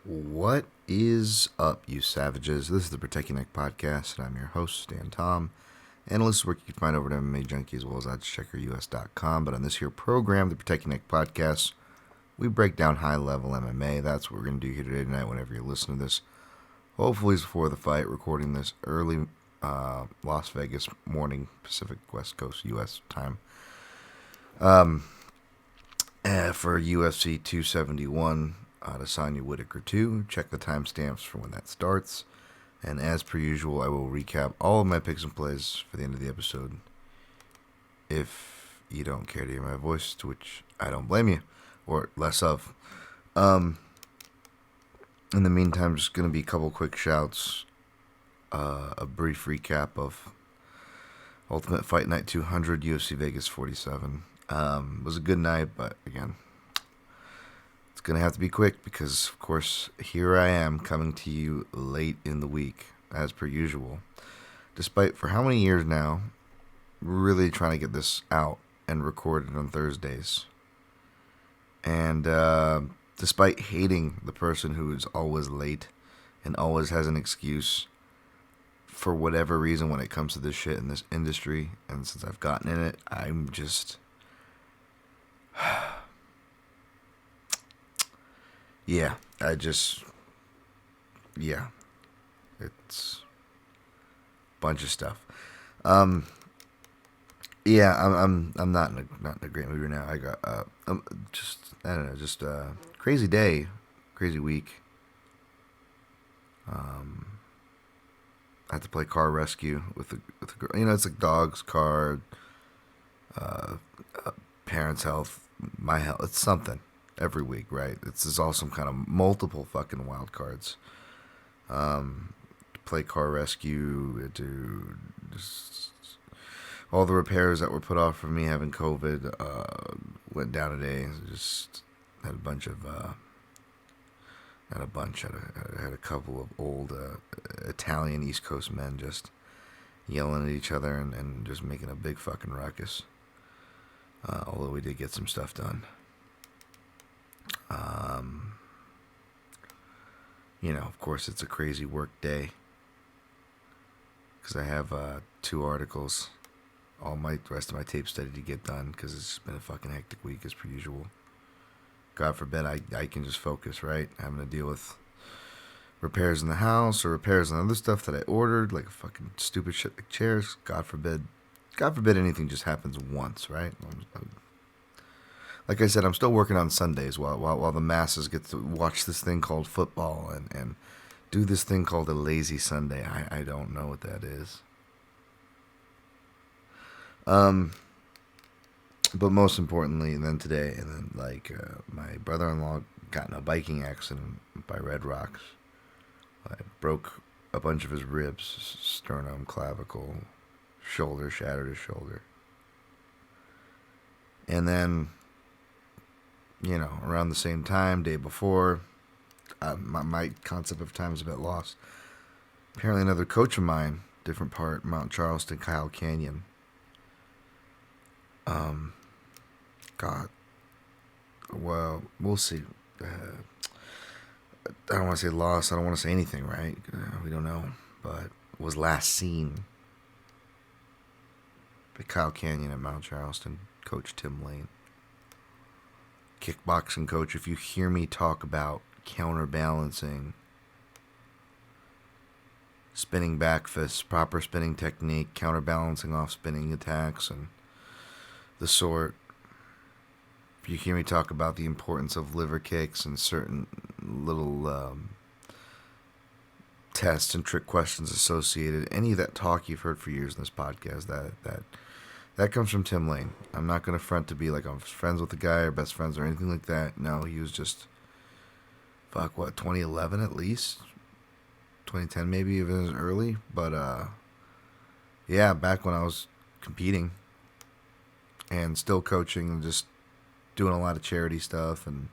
What is up, you savages? This is the Protect Your Neck podcast, and I'm your host, Dan Tom. Analyst work you can find over at MMA Junkie as well as oddscheckerus.com. But on this here program, the Protect Your Neck podcast, we break down high-level MMA. That's what we're going to do here today tonight whenever you listen to this. Hopefully it's before the fight, recording this early Las Vegas morning, Pacific West Coast U.S. time. For UFC 271 to Sanyo Whitaker 2. Check the timestamps for when that starts. And as per usual, I will recap all of my picks and plays for the end of the episode. If you don't care to hear my voice, to which I don't blame you, or less of. In the meantime, just going to be a couple quick shouts. A brief recap of Ultimate Fight Night 200, UFC Vegas 47. It was a good night, but again, it's going to have to be quick because, of course, here I am coming to you late in the week, as per usual. Despite, for how many years now, really trying to get this out and recorded on Thursdays. And despite hating the person who is always late and always has an excuse for whatever reason when it comes to this shit in this industry, and since I've gotten in it, I'm just... Yeah, it's a bunch of stuff. I'm not in a great mood right now. I got I don't know, crazy day, crazy week. I had to play car rescue with the girl. You know, it's like dogs, car, parents' health, my health. It's something every week, right? It's all some kind of multiple fucking wild cards. Play car rescue, to just all the repairs that were put off for me having COVID went down today. Just had a bunch of had a couple of old Italian East Coast men just yelling at each other and just making a big fucking ruckus. Although we did get some stuff done. Of course, it's a crazy work day because I have 2 articles, the rest of my tape study to get done because it's been a fucking hectic week as per usual. God forbid I can just focus, right? Having to deal with repairs in the house or repairs on other stuff that I ordered, like fucking stupid shit like chairs. God forbid anything just happens once, right? Like I said, I'm still working on Sundays while the masses get to watch this thing called football and do this thing called a lazy Sunday. I don't know what that is. But most importantly, and then today, and then my brother-in-law got in a biking accident by Red Rocks. I broke a bunch of his ribs, sternum, clavicle, shoulder, shattered his shoulder. And then, around the same time, day before, my concept of time is a bit lost. Apparently another coach of mine, different part, Mount Charleston, Kyle Canyon. God. Well, we'll see. I don't want to say lost. I don't want to say anything, right? We don't know. But was last seen by Kyle Canyon at Mount Charleston, Coach Tim Lane. Kickboxing coach. If you hear me talk about counterbalancing, spinning back fists, proper spinning technique, counterbalancing off spinning attacks, and the sort. If you hear me talk about the importance of liver kicks and certain little tests and trick questions associated, any of that talk you've heard for years in this podcast, that comes from Tim Lane. I'm not going to front to be like I'm friends with the guy or best friends or anything like that. No, he was just, 2011 at least? 2010 maybe, even as early. But, back when I was competing and still coaching and just doing a lot of charity stuff. And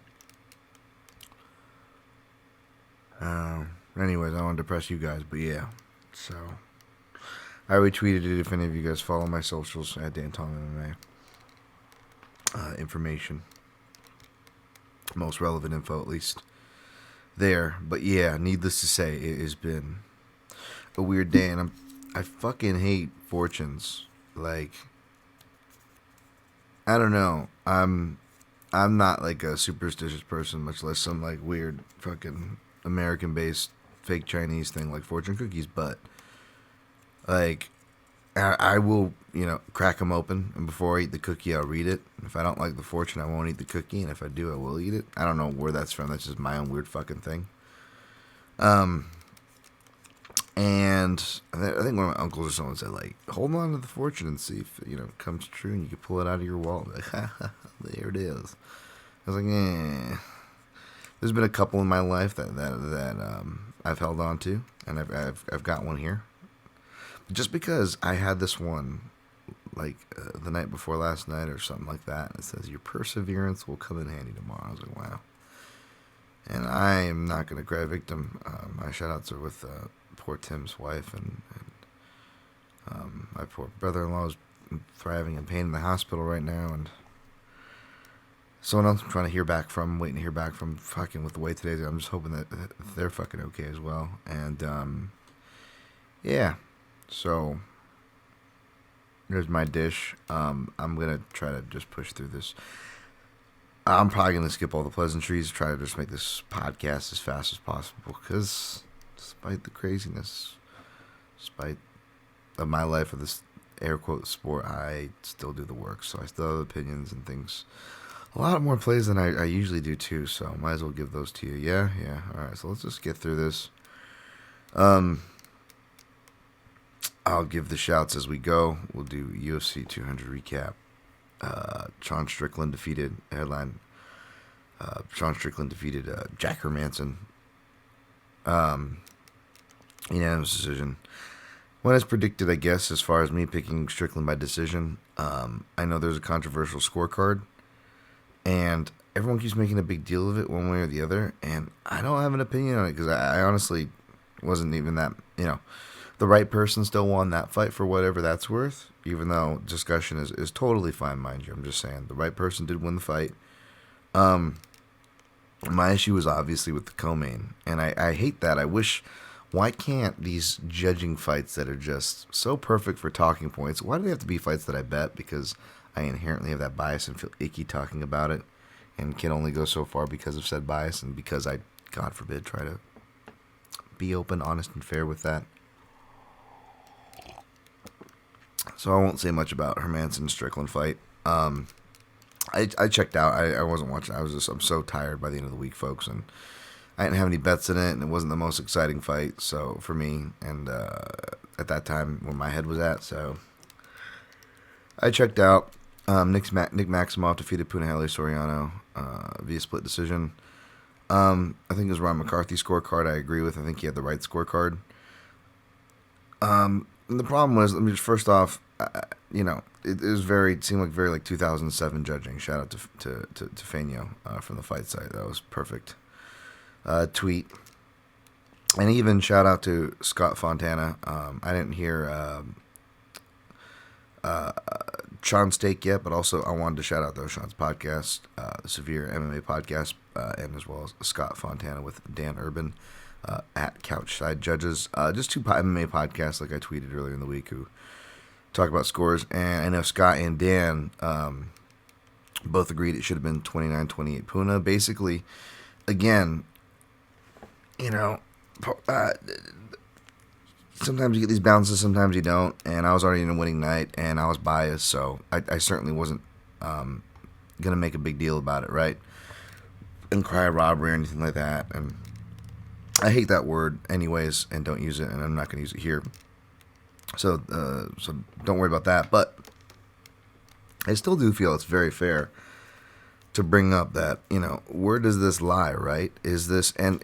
anyways, I don't want to depress you guys, but yeah. So I retweeted it if any of you guys follow my socials at Dan Tom MMA. Information. Most relevant info, at least. there. But yeah, needless to say, it has been a weird day, and I fucking hate fortunes. Like, I don't know. I'm not like a superstitious person, much less some like weird fucking American based fake Chinese thing like fortune cookies, but like I will, crack them open, and before I eat the cookie, I'll read it. If I don't like the fortune, I won't eat the cookie, and if I do, I will eat it. I don't know where that's from. That's just my own weird fucking thing. And I think one of my uncles or someone said, like, hold on to the fortune and see if, it comes true, and you can pull it out of your wallet. Like, ha, ha, there it is. I was like, eh. There's been a couple in my life that I've held on to, and I've got one here. Just because I had this one, like, the night before last night or something like that, and it says, your perseverance will come in handy tomorrow. I was like, wow. And I am not going to cry victim. My shout-outs are with poor Tim's wife, and my poor brother-in-law is thriving in pain in the hospital right now, and someone else I'm trying to hear back from, waiting to hear back from, fucking with the way today's. I'm just hoping that they're fucking okay as well. And, yeah. So, here's my dish. I'm going to try to just push through this. I'm probably going to skip all the pleasantries, try to just make this podcast as fast as possible, because despite the craziness, despite of my life of this air quote sport, I still do the work, so I still have opinions and things. A lot more plays than I usually do too, so might as well give those to you. Yeah, alright, so let's just get through this. I'll give the shouts as we go. We'll do UFC 200 recap. Sean Strickland defeated headline. Sean Strickland defeated Jack Hermanson. Unanimous decision. When as predicted, I guess, as far as me picking Strickland by decision. I know there's a controversial scorecard, and everyone keeps making a big deal of it one way or the other, and I don't have an opinion on it because I honestly wasn't even that, the right person still won that fight for whatever that's worth, even though discussion is totally fine, mind you. I'm just saying, the right person did win the fight. My issue was obviously with the co-main, and I hate that. I wish, why can't these judging fights that are just so perfect for talking points, why do they have to be fights that I bet? Because I inherently have that bias and feel icky talking about it, and can only go so far because of said bias, and because I, God forbid, try to be open, honest, and fair with that. So I won't say much about Hermanson Strickland fight. I checked out. I wasn't watching. I'm so tired by the end of the week, folks, and I didn't have any bets in it, and it wasn't the most exciting fight. So for me, and at that time where my head was at, so I checked out. Nick Maximoff defeated Punahele Soriano via split decision. I think it was Ron McCarthy scorecard. I agree with. I think he had the right scorecard. And the problem was, let me just first off, it seemed like very like 2007 judging. Shout out to Sanyo from the fight site. That was perfect. Tweet. And even shout out to Scott Fontana. I didn't hear Sean's take yet, but also I wanted to shout out though Sean's podcast, the Severe MMA podcast, and as well as Scott Fontana with Dan Urban. At Couchside Judges. Just two MMA podcasts, like I tweeted earlier in the week, who talk about scores. And I know Scott and Dan both agreed it should have been 29-28 Puna. Basically, again, sometimes you get these bounces, sometimes you don't. And I was already in a winning night, and I was biased, so I certainly wasn't going to make a big deal about it, right? And cry robbery or anything like that. And I hate that word anyways, and don't use it, and I'm not going to use it here. So don't worry about that. But I still do feel it's very fair to bring up that, where does this lie, right? Is this, and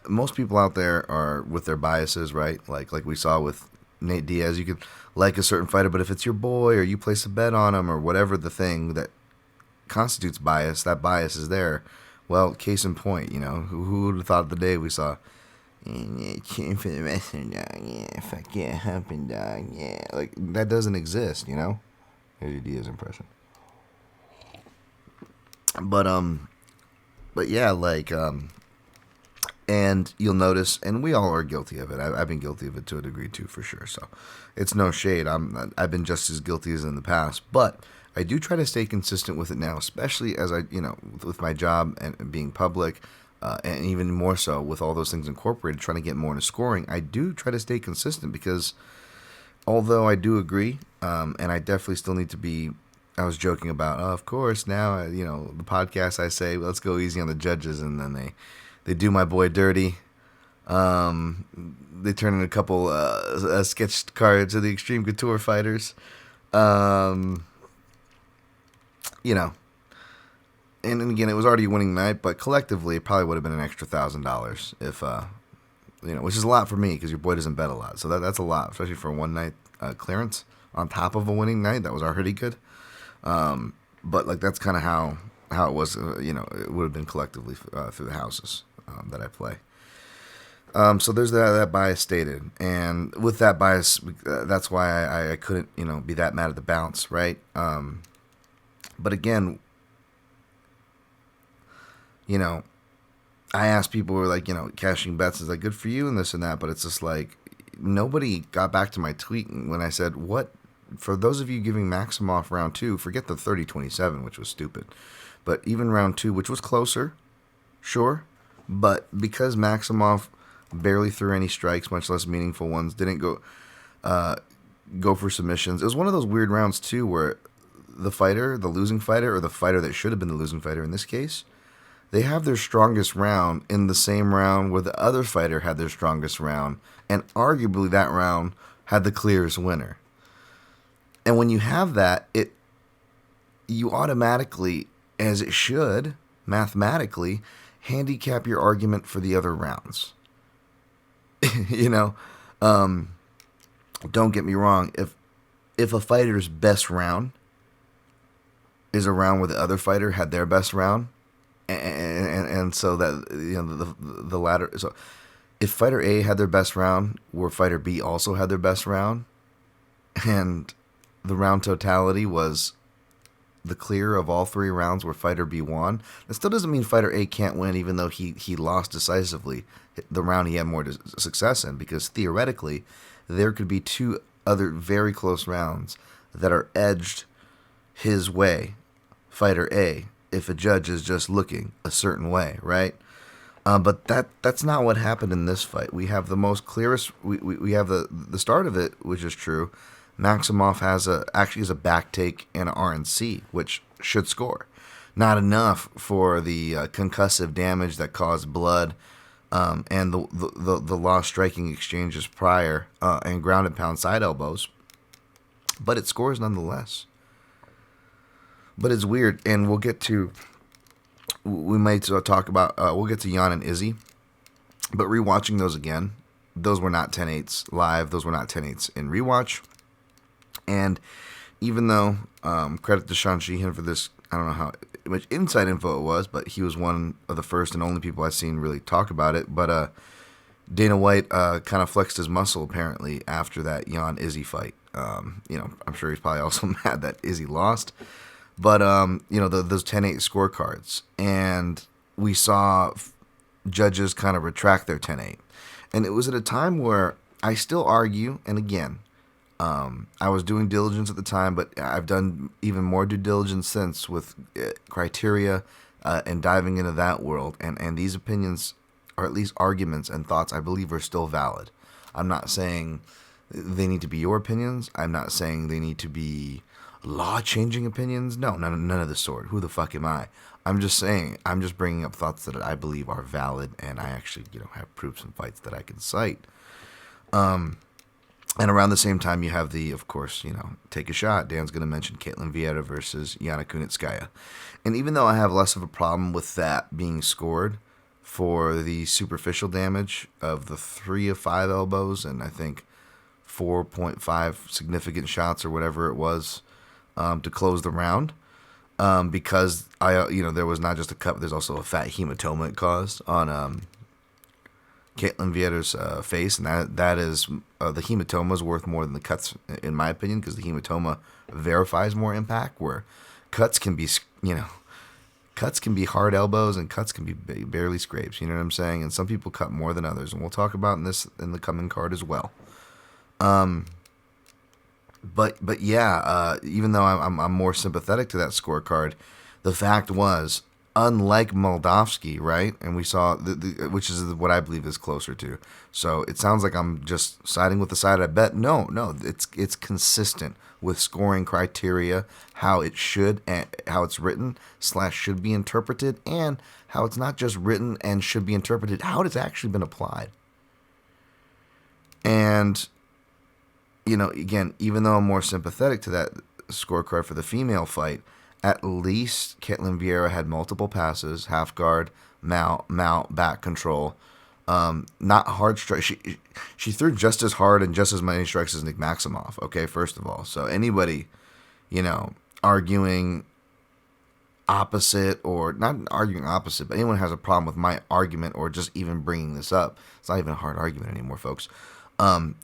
most people out there are with their biases, right? Like we saw with Nate Diaz, you could like a certain fighter, but if it's your boy or you place a bet on him or whatever the thing that constitutes bias, that bias is there. Well, case in point, who would have thought the day we saw, cheering for the wrestler, dog, yeah, fuck yeah, humping, dog, yeah, like, that doesn't exist, Here's your Diaz impression. But yeah, like, And you'll notice, and we all are guilty of it. I've been guilty of it to a degree too, for sure. So it's no shade. I've been just as guilty as in the past, but I do try to stay consistent with it now, especially as with my job and being public, and even more so with all those things incorporated, trying to get more into scoring. I do try to stay consistent because although I do agree, and I definitely still need to be. I was joking about, of course, now the podcast. I say, let's go easy on the judges, and then they do my boy dirty. They turn in a couple sketched cards of the Extreme Couture fighters. And again, it was already a winning night, but collectively, it probably would have been an extra $1,000 if, which is a lot for me because your boy doesn't bet a lot. So that's a lot, especially for a one night clearance on top of a winning night. That was already good. But like that's kind of how it was. It would have been collectively through the houses that I play. So there's that bias stated, and with that bias, that's why I couldn't be that mad at the bounce, right? But again, I asked people who were like, cashing bets is like good for you and this and that, but it's just like nobody got back to my tweet when I said, what, for those of you giving Maximoff round 2, forget the 30-27, which was stupid, but even round 2, which was closer, sure, but because Maximoff barely threw any strikes, much less meaningful ones, didn't go for submissions. It was one of those weird rounds too where the losing fighter, or the fighter that should have been the losing fighter in this case, they have their strongest round in the same round where the other fighter had their strongest round, and arguably that round had the clearest winner. And when you have that, you automatically, as it should, mathematically, handicap your argument for the other rounds. Don't get me wrong. If a fighter's best round is a round where the other fighter had their best round, and so that the latter. So if fighter A had their best round, where fighter B also had their best round, and the round totality was the clear of all three rounds where fighter B won, that still doesn't mean fighter A can't win, even though he lost decisively the round he had more success in, because theoretically there could be two other very close rounds that are edged his way, fighter A, if a judge is just looking a certain way, right? But that's not what happened in this fight. We have the most clearest. We have the start of it, which is true. Maximoff actually has a back take and an RNC, which should score. Not enough for the concussive damage that caused blood, and the lost striking exchanges prior, and ground and pound side elbows. But it scores nonetheless. But it's weird, and we'll get to. We might talk about. We'll get to Yana and Izzy, but rewatching those again, those were not 10-8s live. Those were not 10-8s in rewatch. And even though credit to Sean Sheehan for this, I don't know how much inside info it was, but he was one of the first and only people I've seen really talk about it. But Dana White kind of flexed his muscle apparently after that Jan Izzy fight. I'm sure he's probably also mad that Izzy lost. But those 10-8 scorecards, and we saw judges kind of retract their 10-8, and it was at a time where I still argue, and again. I was doing diligence at the time, but I've done even more due diligence since with criteria and diving into that world. And these opinions, or at least arguments and thoughts, I believe are still valid. I'm not saying they need to be your opinions. I'm not saying they need to be law-changing opinions. No, none of the sort. Who the fuck am I? I'm just saying, I'm just bringing up thoughts that I believe are valid, and I actually have proofs and fights that I can cite. And around the same time, you have of course, take a shot. Dan's going to mention Caitlyn Vietto versus Yana Kunitskaya. And even though I have less of a problem with that being scored for the superficial damage of the 3 of 5 elbows, and I think 4.5 significant shots or whatever it was to close the round, because there was not just a cut, there's also a fat hematoma it caused on Caitlyn Vietto's face, and that is the hematoma is worth more than the cuts, in my opinion, because the hematoma verifies more impact, where cuts can be, cuts can be hard elbows and cuts can be barely scrapes. You know what I'm saying? And some people cut more than others, and we'll talk about in the coming card as well. But yeah, even though I'm more sympathetic to that scorecard, the fact was, unlike Moldavsky, right? And we saw which is what I believe is closer to. So it sounds like I'm just siding with the side I bet. No, it's consistent with scoring criteria, how it should and how it's written / should be interpreted, and how it's not just written and should be interpreted, how it's actually been applied. And again, even though I'm more sympathetic to that scorecard for the female fight, at least Caitlyn Vieira had multiple passes, half guard, mount, back control, not hard strike. She threw just as hard and just as many strikes as Nick Maximoff. Okay, first of all, so anybody, arguing opposite, or not arguing opposite, but anyone has a problem with my argument or just even bringing this up, it's not even a hard argument anymore, folks.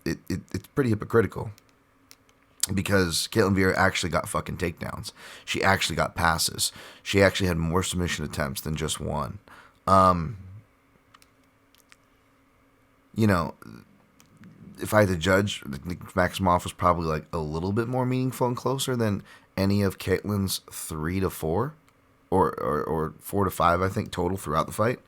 It's pretty hypocritical, because Caitlyn Vieira actually got fucking takedowns. She actually got passes. She actually had more submission attempts than just one. If I had to judge, Maximoff was probably like a little bit more meaningful and closer than any of Caitlyn's 3 to 4 or 4 to 5, I think, total throughout the fight.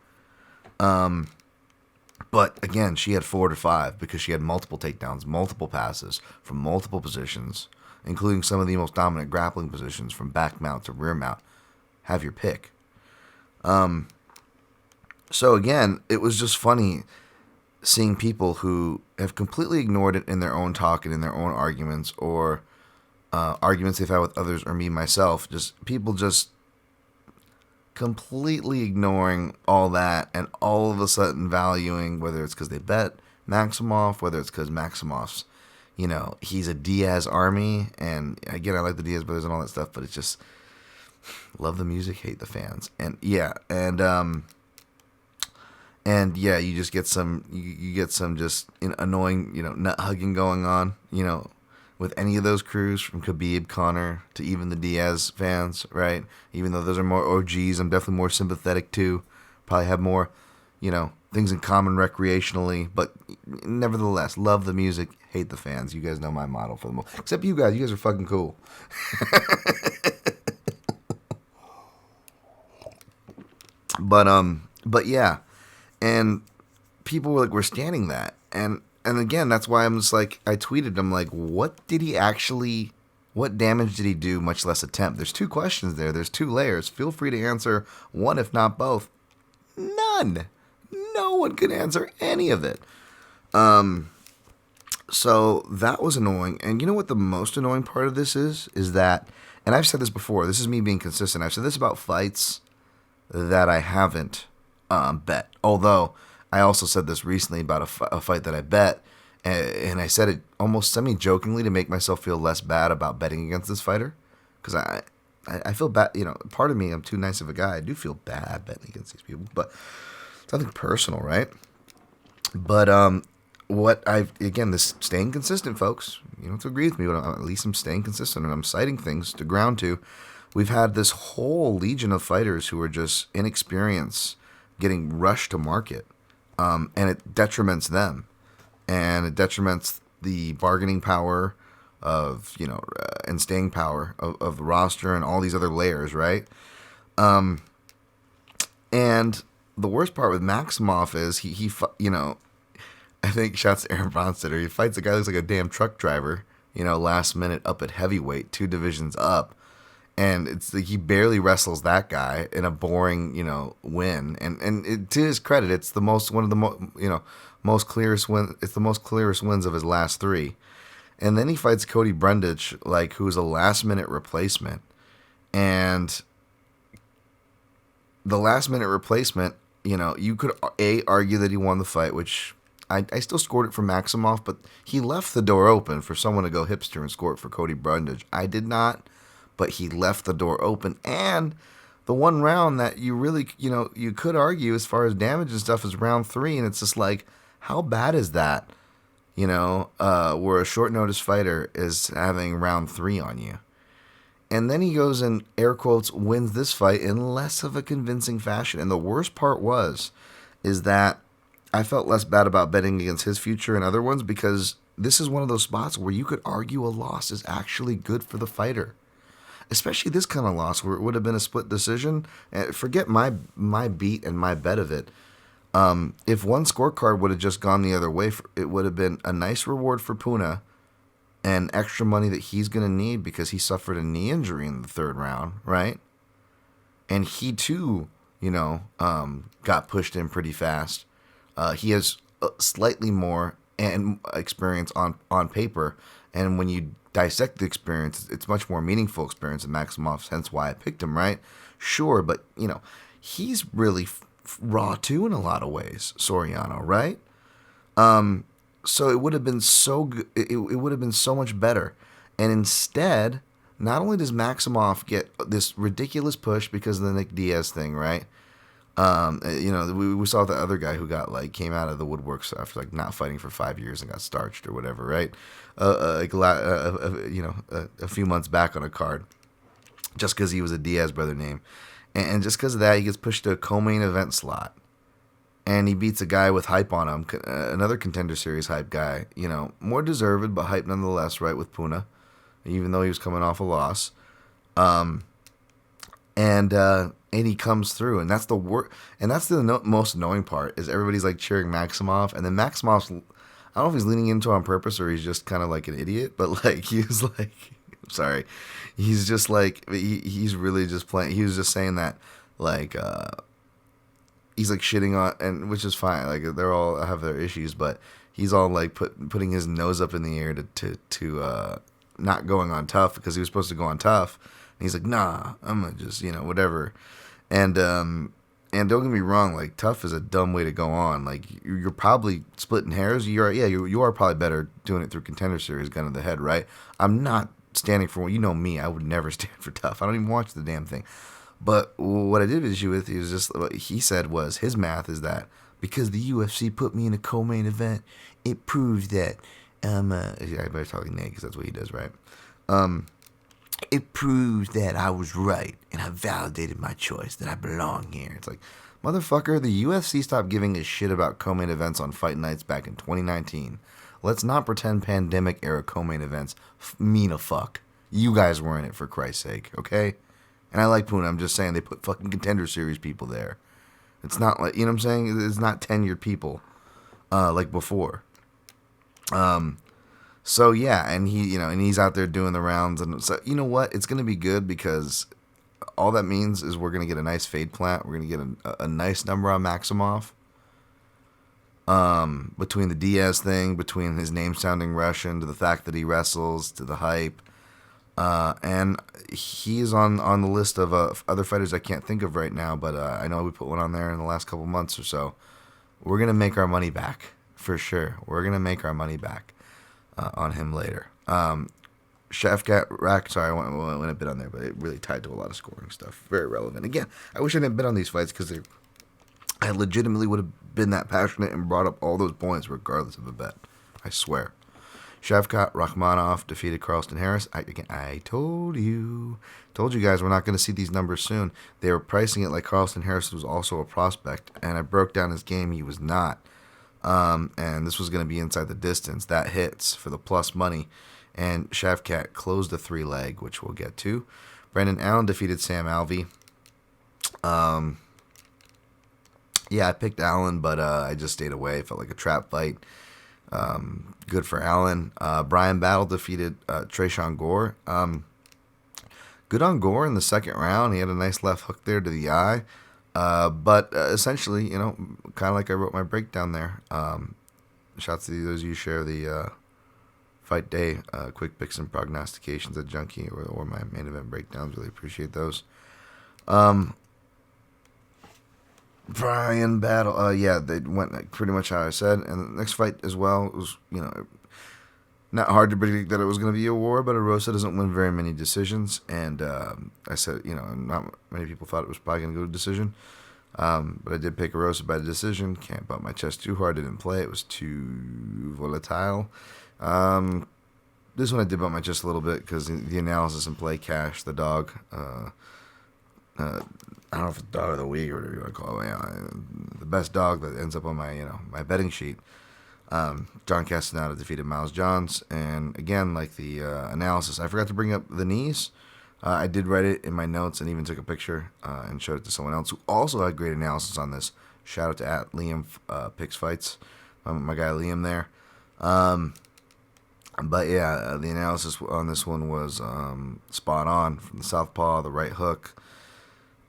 But again, she had 4 to 5 because she had multiple takedowns, multiple passes from multiple positions, including some of the most dominant grappling positions from back mount to rear mount. Have your pick. So again, it was just funny seeing people who have completely ignored it in their own talk and in their own arguments, or arguments they've had with others or me myself. People completely ignoring all that, and all of a sudden valuing, whether it's because they bet Maximoff, whether it's because Maximoff's, he's a Diaz army, and again, I like the Diaz brothers and all that stuff, but it's just, love the music, hate the fans, and yeah, and yeah, you just get some, you get some just annoying, nut hugging going on, with any of those crews, from Khabib, Conor, to even the Diaz fans, right? Even though those are more OGs, I'm definitely more sympathetic to. Probably have more, things in common recreationally. But nevertheless, love the music, hate the fans. You guys know my motto for the most. Except you guys are fucking cool. But yeah. And people were standing that. And again, that's why I'm just like, I tweeted him, like, what damage did he do, much less attempt? There's 2 questions there. There's 2 layers. Feel free to answer one, if not both. None. No one could answer any of it. So that was annoying. And you know what the most annoying part of this is? Is that, and I've said this before, this is me being consistent. I've said this about fights that I haven't bet. Although, I also said this recently about a fight that I bet, and I said it almost semi-jokingly to make myself feel less bad about betting against this fighter, because I feel bad, part of me, I'm too nice of a guy, I do feel bad betting against these people, but it's nothing personal, right? But this staying consistent, folks, you don't have to agree with me, but at least I'm staying consistent, and I'm citing things to ground to. We've had this whole legion of fighters who are just inexperienced, getting rushed to market. And it detriments them, and it detriments the bargaining power of, and staying power of the roster and all these other layers, right? And the worst part with Maximoff is he I think, shouts to Aaron Bronstetter, he fights a guy who looks like a damn truck driver, last minute up at heavyweight, 2 divisions up. And it's like he barely wrestles that guy in a boring, win. And to his credit, it's the most clearest win. It's the most clearest wins of his last 3. And then he fights Cody Brundich, who's a last minute replacement. And the last minute replacement, you could argue that he won the fight, which I still scored it for Maximoff, but he left the door open for someone to go hipster and score it for Cody Brundich. I did not. But he left the door open, and the one round that you really, you could argue as far as damage and stuff is round 3, and it's just like, how bad is that, where a short notice fighter is having round 3 on you? And then he goes and, air quotes, wins this fight in less of a convincing fashion. And the worst part is that I felt less bad about betting against his future and other ones because this is one of those spots where you could argue a loss is actually good for the fighter. Especially this kind of loss where it would have been a split decision. Forget my beat and my bet of it. If one scorecard would have just gone the other way, it would have been a nice reward for Puna and extra money that he's going to need because he suffered a knee injury in the third round, right? And he too, got pushed in pretty fast. He has slightly more and experience on paper, and when you dissect the experience, it's much more meaningful experience than Maximov. Hence why I picked him, right? Sure, but he's really raw too in a lot of ways, Soriano, right? So it would have been so good. It would have been so much better. And instead, not only does Maximov get this ridiculous push because of the Nick Diaz thing, right? We saw the other guy who came out of the woodworks after not fighting for 5 years and got starched or whatever, right? A few months back on a card, just because he was a Diaz brother name, and just because of that, he gets pushed to a co-main event slot. And he beats a guy with hype on him, another Contender Series hype guy. More deserved, but hype nonetheless, right, with Puna, even though he was coming off a loss. And he comes through, and that's the most annoying part is everybody's cheering Maximov, and then Maximov's, I don't know if he's leaning into it on purpose or he's just kind of an idiot, but he's sorry, he's just he's really just playing. He was just saying that he's shitting on, and which is fine. They're all have their issues, but he's all putting his nose up in the air to not going on tough because he was supposed to go on tough. And he's nah, I'm gonna just whatever. And don't get me wrong, tough is a dumb way to go on. You're probably splitting hairs. You are probably better doing it through Contender Series, gun to the head, right? I'm not standing for me. I would never stand for tough. I don't even watch the damn thing. But what I did issue with is just what he said was his math is that because the UFC put me in a co-main event, it proves that I better talk Nate because that's what he does, right? It proves that I was right and I validated my choice, that I belong here. It's motherfucker, the UFC stopped giving a shit about co-main events on fight nights back in 2019. Let's not pretend pandemic era co-main events mean a fuck. You guys were in it, for Christ's sake, okay? And I like Puna. I'm just saying they put fucking Contender Series people there. It's not what I'm saying? It's not tenured people like before. So yeah, and he's out there doing the rounds, and so you know what? It's gonna be good because all that means is we're gonna get a nice fade plant. We're gonna get a nice number on Maximov. Between the Diaz thing, between his name sounding Russian, to the fact that he wrestles, to the hype. And he's on the list of other fighters I can't think of right now, but I know we put one on there in the last couple months or so. We're going to make our money back, for sure. We're going to make our money back on him later. Chefcat Rack, sorry, I went a bit on there, but it really tied to a lot of scoring stuff. Very relevant. Again, I wish I didn't bet on these fights because I legitimately would have been that passionate and brought up all those points regardless of a bet. I swear. Shavkat Rakhmonov defeated Carlston Harris. I told you guys we're not going to see these numbers soon. They were pricing it like Carlston Harris was also a prospect, and I broke down his game. He was not. And this was going to be inside the distance. That hits for the plus money. And Shavkat closed the 3-leg, which we'll get to. Brendan Allen defeated Sam Alvey. Yeah, I picked Allen, but I just stayed away. It felt like a trap fight. Good for Allen. Brian Battle defeated Trayshawn Gore. Good on Gore in the second round. He had a nice left hook there to the eye. But essentially, kind of like I wrote my breakdown there. Shouts to those of you who share the fight day quick picks and prognostications at Junkie or my main event breakdowns. Really appreciate those. Brian Battle, yeah, they went pretty much how I said. And the next fight as well was, not hard to predict that it was going to be a war, but Arosa doesn't win very many decisions. And I said, not many people thought it was probably going to go to decision. But I did pick Arosa by decision. Can't bump my chest too hard. Didn't play. It was too volatile. This one I did bump my chest a little bit because the analysis and play cash, the dog. I don't know if it's dog of the week or whatever you want to call it. The best dog that ends up on my my betting sheet. John Castaneda defeated Miles Johns, and again, like the analysis, I forgot to bring up the knees. I did write it in my notes and even took a picture and showed it to someone else who also had great analysis on this. Shout out to Liam Picks Fights, my guy Liam there. But yeah, the analysis on this one was spot on from the southpaw, the right hook,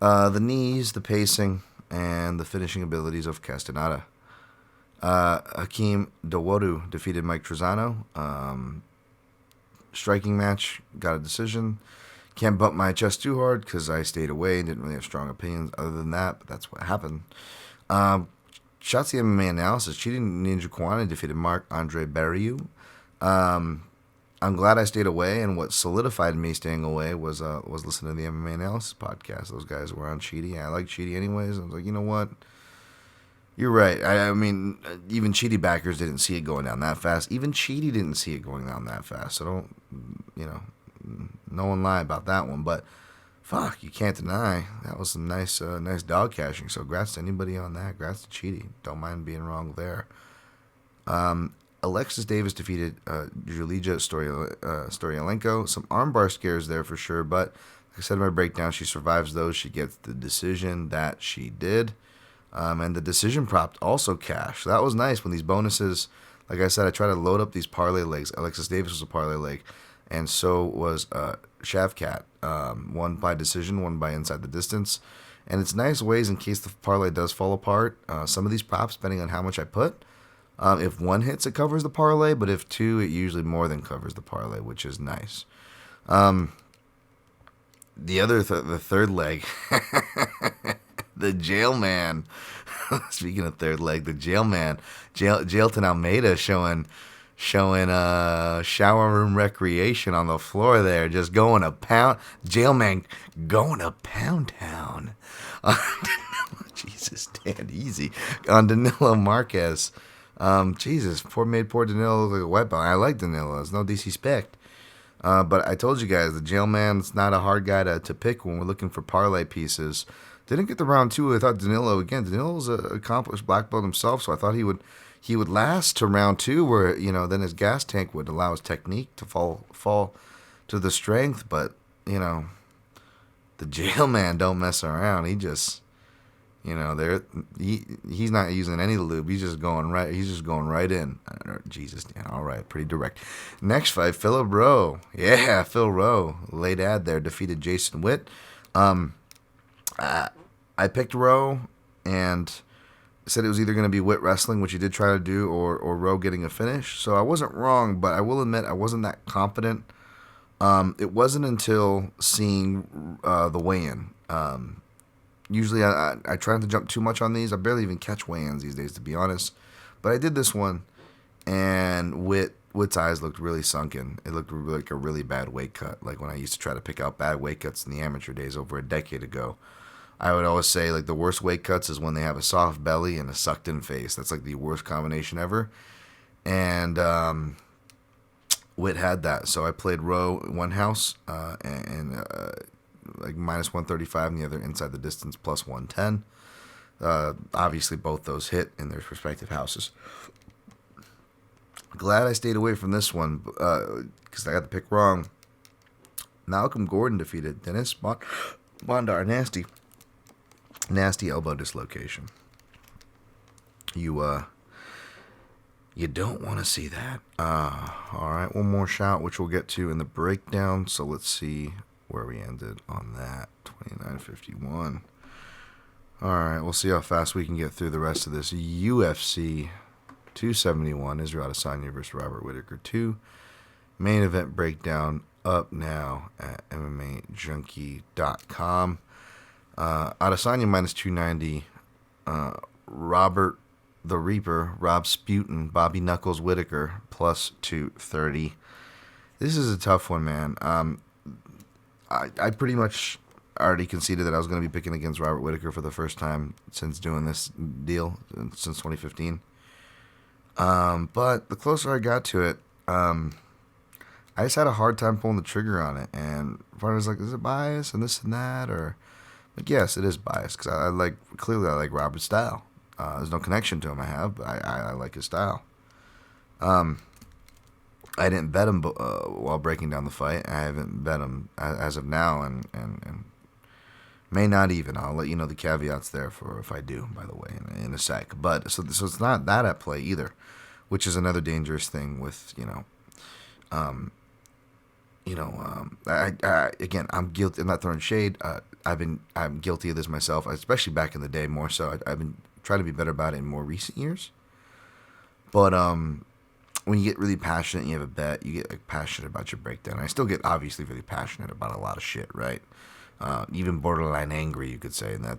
the knees, the pacing, and the finishing abilities of Castaneda. Hakeem Dawodu defeated Mike Trezano. Striking match, got a decision. Can't bump my chest too hard because I stayed away and didn't really have strong opinions other than that, but that's what happened. Shots the MMA analysis. Cheating Ninja Kwana defeated Marc-Andre Barriou. I'm glad I stayed away, and what solidified me staying away was listening to the MMA analysis podcast. Those guys were on Cheaty. I like Cheaty anyways. I was like, you know what? You're right. I mean, even Cheaty backers didn't see it going down that fast. Even Cheaty didn't see it going down that fast. So don't, no one lie about that one. But fuck, you can't deny that was some nice dog cashing. So congrats to anybody on that. Congrats to Cheaty. Don't mind being wrong there. Alexis Davis defeated Julija Storyalenko. Some armbar scares there for sure, but like I said in my breakdown, she survives those. She gets the decision that she did. And the decision prop also cashed. So that was nice when these bonuses, like I said, I tried to load up these parlay legs. Alexis Davis was a parlay leg, and so was Shavkat. One by decision, one by inside the distance. And it's nice ways in case the parlay does fall apart. Some of these props, depending on how much I put, if one hits, it covers the parlay, but if two, it usually more than covers the parlay, which is nice. The third leg, the jail man. Speaking of third leg, the jail man, Jailton Almeida showing shower room recreation on the floor there, just going to pound. Jail man going to pound town. Jesus, stand easy on Danilo Marquez. Jesus, poor Danilo look like a wet bone. I like Danilo. There's no disrespect. But I told you guys, the jailman's not a hard guy to pick when we're looking for parlay pieces. Didn't get the round two. I thought Danilo's an accomplished black belt himself, so I thought he would last to round two, where then his gas tank would allow his technique to fall to the strength. But the jailman don't mess around. He just he's not using any lube. He's just going right in. Jesus, Dan. All right, pretty direct. Next fight, Phil Rowe. Yeah, Phil Rowe. Late ad there, defeated Jason Witt. I picked Rowe and said it was either going to be Witt wrestling, which he did try to do, or Rowe getting a finish. So I wasn't wrong, but I will admit I wasn't that confident. It wasn't until seeing the weigh-in. Usually I try not to jump too much on these. I barely even catch weigh-ins these days, to be honest. But I did this one, and Witt's eyes looked really sunken. It looked like a really bad weight cut, like when I used to try to pick out bad weight cuts in the amateur days over a decade ago. I would always say, like, the worst weight cuts is when they have a soft belly and a sucked-in face. That's, like, the worst combination ever. And Witt had that. So I played Rowe one house and like minus 135, and the other inside the distance plus 110. Obviously, both those hit in their respective houses. Glad I stayed away from this one because I got the pick wrong. Malcolm Gordon defeated Dennis Bondar. Nasty elbow dislocation. You don't want to see that. All right, one more shot, which we'll get to in the breakdown. So let's see where we ended on that. 29.51. All right, we'll see how fast we can get through the rest of this. UFC 271, Israel Adesanya versus Robert Whitaker 2. Main event breakdown up now at MMAJunkie.com. Adesanya minus 290. Robert the Reaper, Rob Sputin, Bobby Knuckles Whitaker plus 230. This is a tough one, man. I pretty much already conceded that I was going to be picking against Robert Whitaker for the first time since doing this deal, since 2015. But the closer I got to it, I just had a hard time pulling the trigger on it, and part of was like, is it bias and this and that, or like, yes, it is biased because I like clearly I like Robert's style. There's no connection to him I have, but I like his style. I didn't bet him while breaking down the fight. I haven't bet him as of now, and may not even. I'll let you know the caveats there for if I do, by the way, in a sec. But so it's not that at play either, which is another dangerous thing with again, I'm guilty. I'm not throwing shade. I'm guilty of this myself, especially back in the day more so. I've been trying to be better about it in more recent years. But when you get really passionate and you have a bet, you get like passionate about your breakdown. I still get obviously really passionate about a lot of shit, right? Even borderline angry, you could say, and that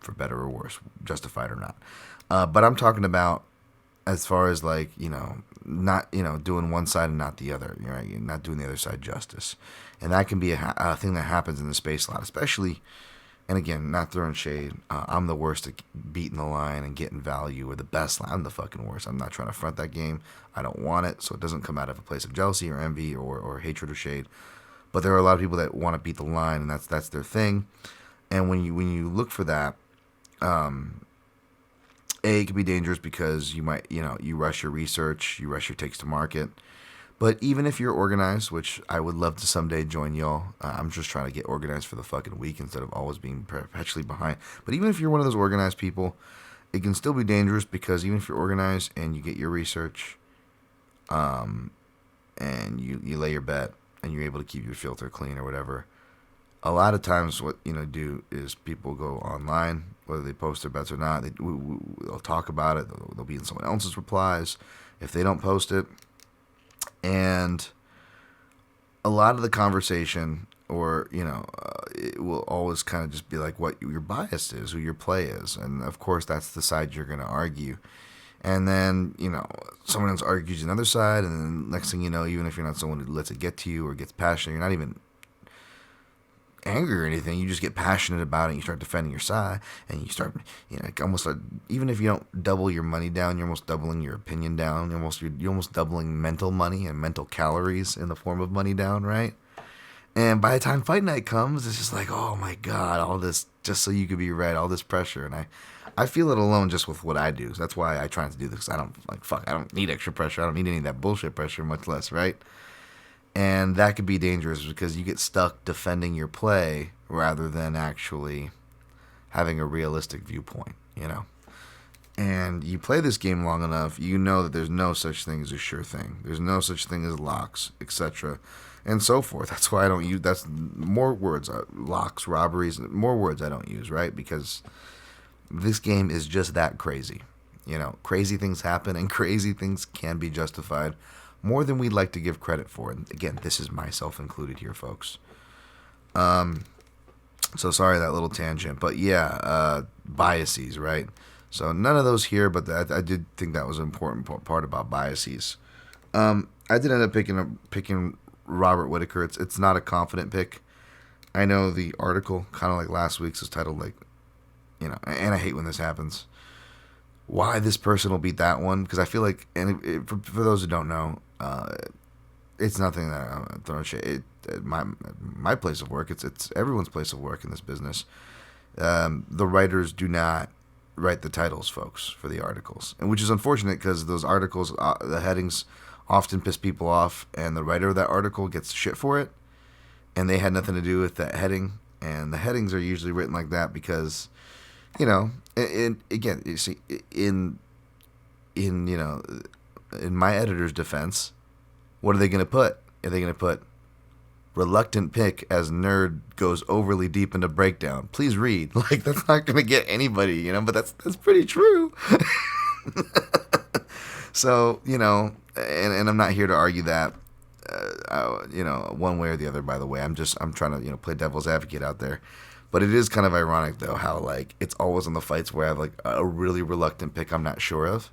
for better or worse, justified or not. But I'm talking about as far as like, not, doing one side and not the other, right? You're not doing the other side justice. And that can be a thing that happens in the space a lot, especially, and again, not throwing shade. I'm the worst at beating the line and getting value, or the best line. I'm the fucking worst. I'm not trying to front that game. I don't want it, so it doesn't come out of a place of jealousy or envy or hatred or shade. But there are a lot of people that want to beat the line, and that's their thing. And when you look for that, it can be dangerous because you might, you rush your research, you rush your takes to market. But even if you're organized, which I would love to someday join y'all, I'm just trying to get organized for the fucking week instead of always being perpetually behind. But even if you're one of those organized people, it can still be dangerous because even if you're organized and you get your research, and you lay your bet and you're able to keep your filter clean or whatever, a lot of times what do is people go online, whether they post their bets or not, they'll talk about it, they'll be in someone else's replies if they don't post it, and a lot of the conversation or it will always kind of just be like what your bias is, who your play is, and of course that's the side you're going to argue. And then, someone else argues another side, and then next thing you know, even if you're not someone who lets it get to you or gets passionate, you're not even angry or anything, you just get passionate about it, and you start defending your side, and you start, almost like, even if you don't double your money down, you're almost doubling your opinion down, you're almost doubling mental money and mental calories in the form of money down, right? And by the time fight night comes, it's just like, oh my God, all this just so you could be right, all this pressure, and I feel it alone just with what I do. So that's why I try to do this. I don't need extra pressure. I don't need any of that bullshit pressure, much less, right? And that could be dangerous because you get stuck defending your play rather than actually having a realistic viewpoint, And you play this game long enough, you know that there's no such thing as a sure thing. There's no such thing as locks, etc., and so forth. That's why I don't use, that's more words, locks, robberies, more words I don't use, right? Because this game is just that crazy. Crazy things happen, and crazy things can be justified more than we'd like to give credit for. And again, this is myself included here, folks. So sorry that little tangent, but yeah, biases, right? So none of those here, but I did think that was an important part about biases. I did end up picking Robert Whitaker. It's not a confident pick. I know the article, kind of like last week's, is titled like, and I hate when this happens, why this person will beat that one, because I feel like, and for those who don't know, it's nothing that I'm throwing shit. My place of work, it's everyone's place of work in this business. The writers do not write the titles, folks, for the articles, and which is unfortunate because those articles, the headings often piss people off, and the writer of that article gets shit for it, and they had nothing to do with that heading, and the headings are usually written like that because, and again, you see, in my editor's defense, what are they going to put? Are they going to put reluctant pick as nerd goes overly deep into breakdown? Please read. Like, that's not going to get anybody, but that's pretty true. So, and I'm not here to argue that, one way or the other, by the way. I'm trying to, play devil's advocate out there. But it is kind of ironic, though, how, like, it's always on the fights where I have, like, a really reluctant pick I'm not sure of.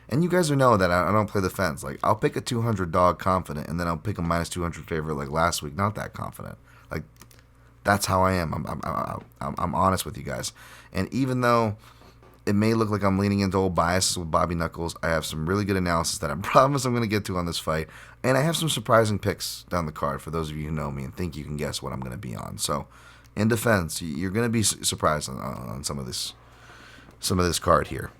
And you guys know that I don't play the fence. Like, I'll pick a 200 dog confident, and then I'll pick a minus 200 favorite like last week, not that confident. Like, that's how I am. I'm honest with you guys. And even though it may look like I'm leaning into old biases with Bobby Knuckles. I have some really good analysis that I promise I'm going to get to on this fight. And I have some surprising picks down the card for those of you who know me and think you can guess what I'm going to be on. So, in defense, you're going to be surprised on some of this card here.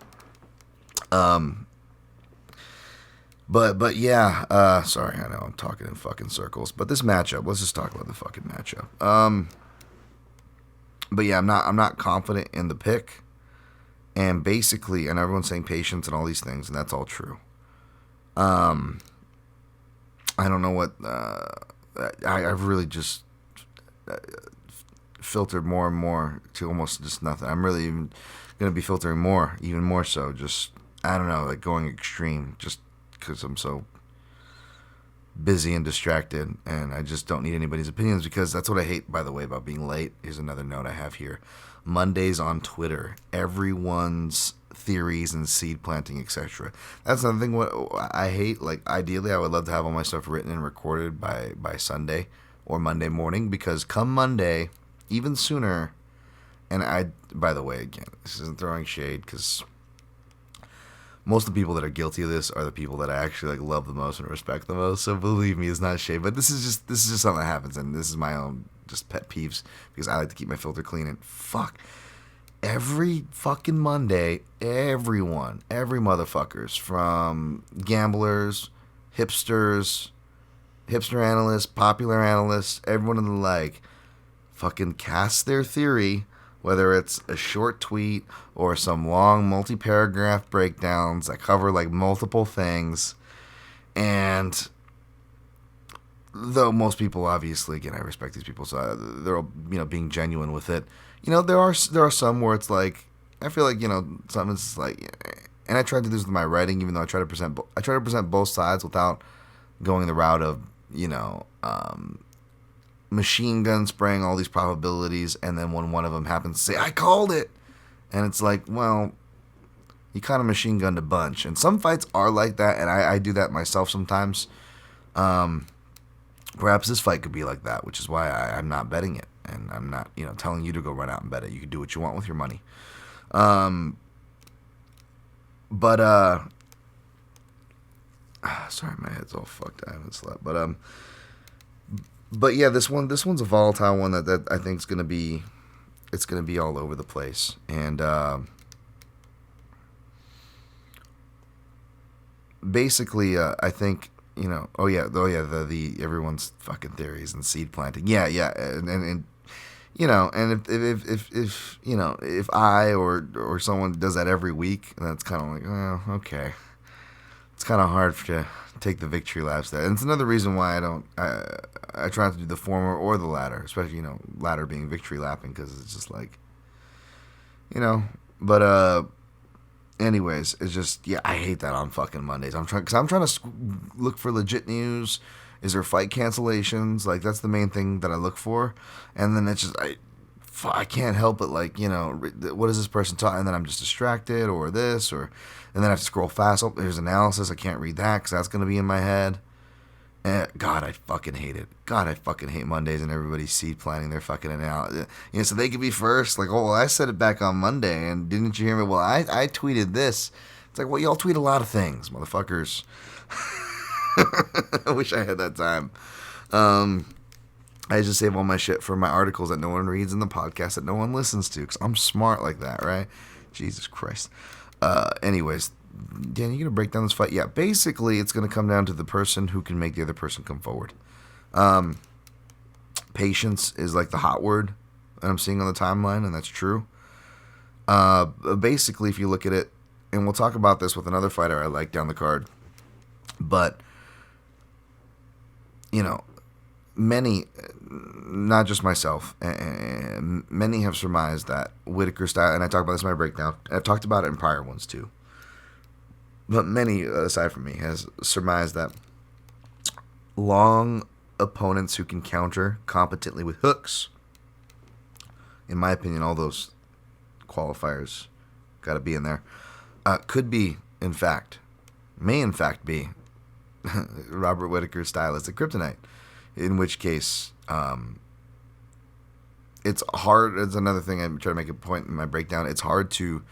But yeah, sorry, I know I'm talking in fucking circles. But this matchup, let's just talk about the fucking matchup. But yeah, I'm not confident in the pick. And basically, and everyone's saying patience and all these things, and that's all true. I don't know what I've really just filtered more and more to almost just nothing. I'm really even going to be filtering even more so. Just, I don't know, like going extreme, just because I'm so busy and distracted, and I just don't need anybody's opinions, because that's what I hate, by the way, about being late. Here's another note I have here. Mondays on Twitter, everyone's theories and seed planting, etc. That's another thing what I hate. Like, ideally, I would love to have all my stuff written and recorded by Sunday or Monday morning, because come Monday, even sooner, and by the way, again, this isn't throwing shade, because most of the people that are guilty of this are the people that I actually like love the most and respect the most. So believe me, it's not shade. But this is just something that happens, and this is my own just pet peeves, because I like to keep my filter clean. And fuck, every fucking Monday, every motherfuckers, from gamblers, hipster analysts, popular analysts, everyone in the like, fucking cast their theory. Whether it's a short tweet or some long multi-paragraph breakdowns that cover like multiple things. And though most people, obviously, again, I respect these people, so they're all, being genuine with it. There are some where it's like, I feel like, something's like, and I try to do this with my writing, even though I try to present both sides without going the route of, machine gun spraying all these probabilities, and then when one of them happens to say, I called it, and it's like, well, you kind of machine gunned a bunch. And some fights are like that, and I do that myself sometimes. Perhaps this fight could be like that, which is why I'm not betting it, and I'm not, telling you to go run out and bet it. You can do what you want with your money. Sorry, my head's all fucked. I haven't slept, But yeah, this one's a volatile one that I think is gonna be all over the place. And basically, I think the everyone's fucking theories and seed planting. Yeah, and if I or someone does that every week, then it's kind of like, oh, okay. It's kind of hard to take the victory laps there. And it's another reason why I try not to do the former or the latter, especially, latter being victory lapping, because it's just like, but anyways, it's just, yeah, I hate that on fucking Mondays. I'm trying to look for legit news. Is there fight cancellations? Like, that's the main thing that I look for. And then it's just, I can't help it, like, what is this person talking? And then I'm just distracted, or this, and then I have to scroll fast. Oh, there's analysis. I can't read that because that's going to be in my head. And God, I fucking hate it. God, I fucking hate Mondays and everybody's seed planning their fucking analysis. So they could be first. Like, oh, well, I said it back on Monday, and didn't you hear me? Well, I tweeted this. It's like, well, y'all tweet a lot of things, motherfuckers. I wish I had that time. I just save all my shit for my articles that no one reads and the podcast that no one listens to, because I'm smart like that, right? Jesus Christ. Anyways, Dan, you gonna break down this fight? Yeah, basically, it's gonna come down to the person who can make the other person come forward. Patience is like the hot word that I'm seeing on the timeline, and that's true. Basically, if you look at it, and we'll talk about this with another fighter I like down the card, but many, not just myself, many have surmised that Whitaker style, and I talk about this in my breakdown, and I've talked about it in prior ones too, but many, aside from me, has surmised that long opponents who can counter competently with hooks, in my opinion, all those qualifiers got to be in there, could be, may in fact be Robert Whitaker's stylistic kryptonite. In which case, it's hard. It's another thing I try to make a point in my breakdown. It's hard to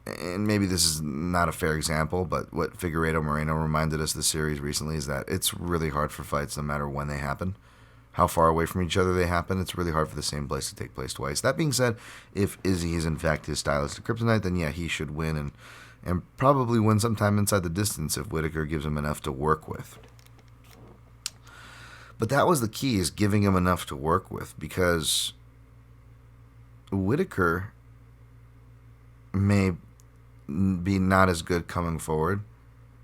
and maybe this is not a fair example, but what Figueiredo Moreno reminded us this series recently is that it's really hard for fights no matter when they happen. How far away from each other they happen, it's really hard for the same place to take place twice. That being said, if Izzy is in fact his stylistic kryptonite, then yeah, he should win and probably win sometime inside the distance if Whitaker gives him enough to work with. But that was the key, is giving him enough to work with, because Whitaker may be not as good coming forward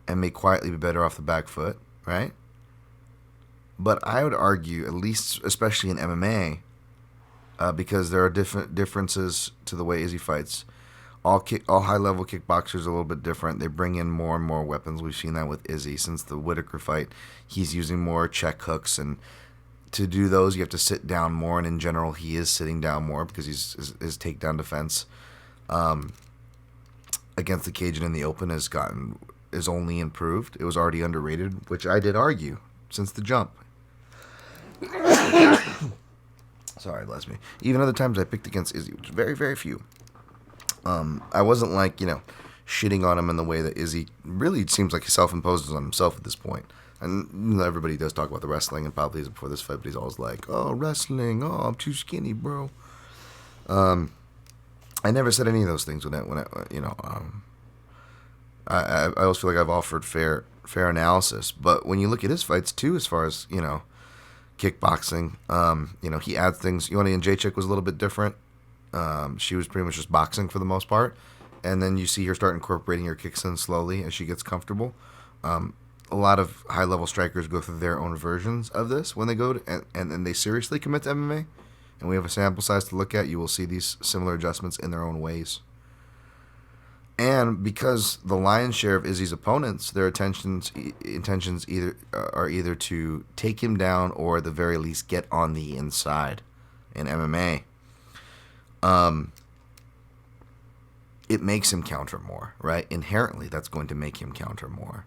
and may quietly be better off the back foot, right? But I would argue, at least, especially in MMA, because there are different differences to the way Izzy fights. All high-level kickboxers are a little bit different. They bring in more and more weapons. We've seen that with Izzy since the Whitaker fight. He's using more check hooks, and to do those, you have to sit down more. And in general, he is sitting down more because his takedown defense against the Cajun in the open is only improved. It was already underrated, which I did argue since the jump. Sorry, bless me. Even other times I picked against Izzy, which was very, very few. I wasn't like, shitting on him in the way that Izzy really seems like he self-imposes on himself at this point. And everybody does talk about the wrestling, and probably before this fight, but he's always like, oh, wrestling, oh, I'm too skinny, bro. I never said any of those things I always feel like I've offered fair analysis. But when you look at his fights too, as far as, kickboxing, he adds things. Yana Jacek was a little bit different. She was pretty much just boxing for the most part. And then you see her start incorporating her kicks in slowly as she gets comfortable. A lot of high-level strikers go through their own versions of this when they go to, and they seriously commit to MMA. And we have a sample size to look at. You will see these similar adjustments in their own ways. And because the lion's share of Izzy's opponents, their intentions are either to take him down or at the very least get on the inside in MMA. It makes him counter more, right? Inherently, that's going to make him counter more.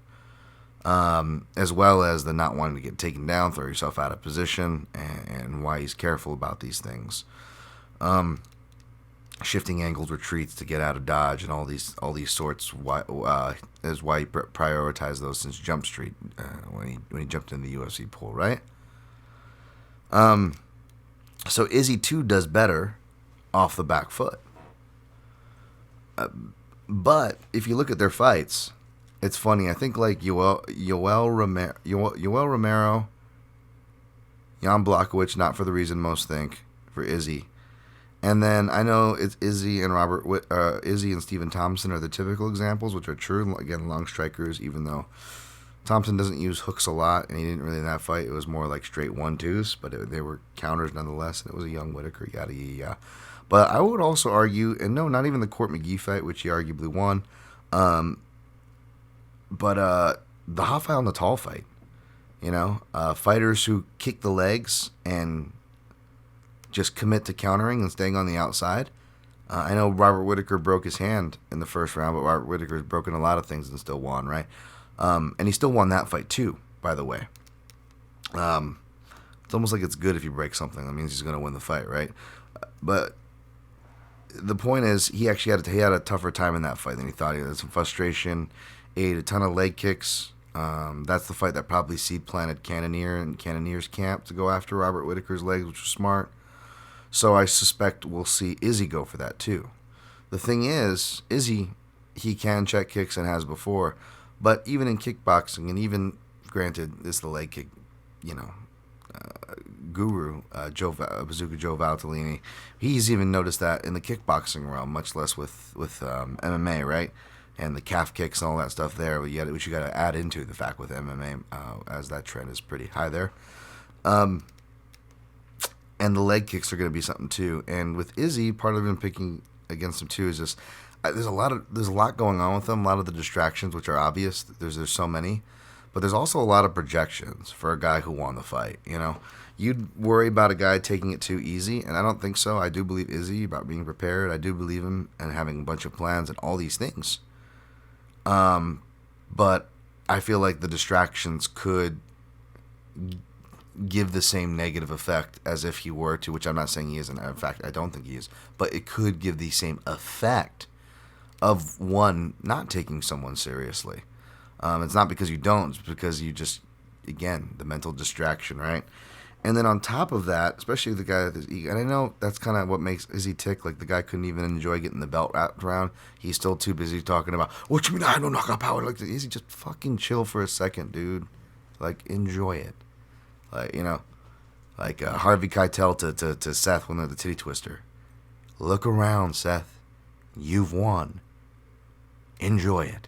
As well as the not wanting to get taken down, throw yourself out of position, and why he's careful about these things. Shifting angled retreats to get out of dodge, and all these sorts. Is why he prioritized those since Jump Street when he jumped in the UFC pool, right? So Izzy too does better off the back foot. But if you look at their fights, it's funny. I think like Yoel Romero, Jan Blachowicz, not for the reason most think, for Izzy. And then I know it's Izzy and Stephen Thompson are the typical examples, which are true. Again, long strikers, even though Thompson doesn't use hooks a lot, and he didn't really in that fight. It was more like straight 1-2s, but they were counters nonetheless, and it was a young Whitaker, yada, yada, yada. But I would also argue, and no, not even the Court McGee fight, which he arguably won, but the Rafael Natal fight, fighters who kick the legs and just commit to countering and staying on the outside. I know Robert Whitaker broke his hand in the first round, but Robert Whitaker's broken a lot of things and still won, right? And he still won that fight too, by the way. It's almost like it's good if you break something. That means he's going to win the fight, right? But the point is, he actually had a tougher time in that fight than he thought. He had some frustration, ate a ton of leg kicks. That's the fight that probably seed planted Cannonier and Cannonier's camp to go after Robert Whitaker's legs, which was smart. So I suspect we'll see Izzy go for that too. The thing is, Izzy, he can check kicks and has before, but even in kickboxing, and even, granted, this is the leg kick, guru, Bazooka Joe Valtellini, he's even noticed that in the kickboxing realm, much less with MMA, right? And the calf kicks and all that stuff there, which you got to add into the fact with MMA, as that trend is pretty high there. And the leg kicks are going to be something too. And with Izzy, part of him picking against him too is just there's a lot going on with him. A lot of the distractions, which are obvious. There's so many, but there's also a lot of projections for a guy who won the fight. You'd worry about a guy taking it too easy, and I don't think so. I do believe Izzy about being prepared. I do believe him and having a bunch of plans and all these things. But I feel like the distractions could give the same negative effect as if he were to, which I'm not saying he isn't. In fact, I don't think he is. But it could give the same effect of one not taking someone seriously. It's not because you don't, it's because you just, again, the mental distraction, right? And then on top of that, especially the guy with his ego, and I know that's kind of what makes Izzy tick. Like, the guy couldn't even enjoy getting the belt wrapped around. He's still too busy talking about, what you mean I have no knockout power? Like, Izzy, just fucking chill for a second, dude. Like, enjoy it. Like, like Harvey Keitel to Seth when they're the titty twister. Look around, Seth. You've won. Enjoy it.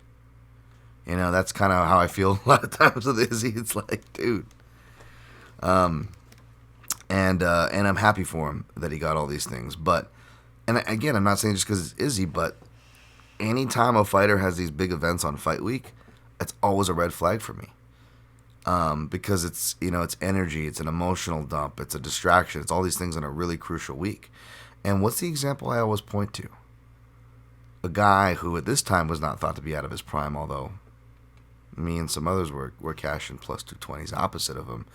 That's kind of how I feel a lot of times with Izzy. It's like, dude. And I'm happy for him that he got all these things. But, and again, I'm not saying just because it's Izzy, but anytime a fighter has these big events on fight week, it's always a red flag for me. Because it's, it's energy, it's an emotional dump, it's a distraction, it's all these things in a really crucial week. And what's the example I always point to? A guy who at this time was not thought to be out of his prime, although me and some others were cashing plus 220s opposite of him.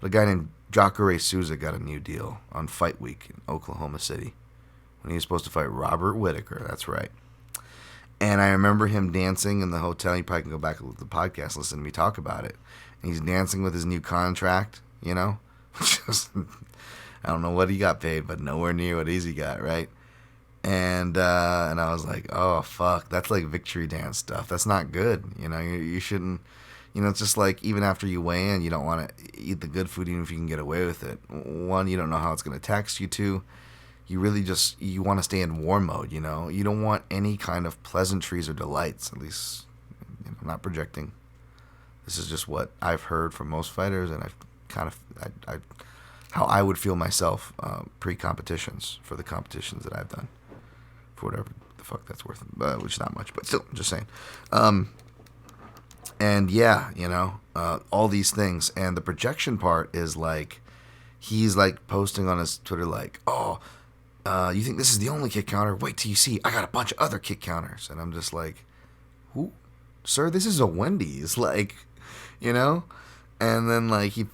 But a guy named Jacare Souza got a new deal on fight week in Oklahoma City when he was supposed to fight Robert Whitaker. That's right. And I remember him dancing in the hotel. You probably can go back and look at the podcast, listen to me talk about it. And he's dancing with his new contract, Just, I don't know what he got paid, but nowhere near what Izzy got, right? And I was like, oh, fuck, that's like victory dance stuff. That's not good. You shouldn't, it's just like even after you weigh in, you don't want to eat the good food even if you can get away with it. One, you don't know how it's going to tax you. Two, you really just, you want to stay in war mode, You don't want any kind of pleasantries or delights, at least, I'm not projecting. This is just what I've heard from most fighters, and I've kind of, how I would feel myself pre-competitions for the competitions that I've done. For whatever the fuck that's worth, which is not much, but still, just saying. And yeah, all these things, and the projection part is like, he's like posting on his Twitter like, oh, you think this is the only kick counter? Wait till you see, I got a bunch of other kick counters. And I'm just like, who? Sir, this is a Wendy's, like, and then like he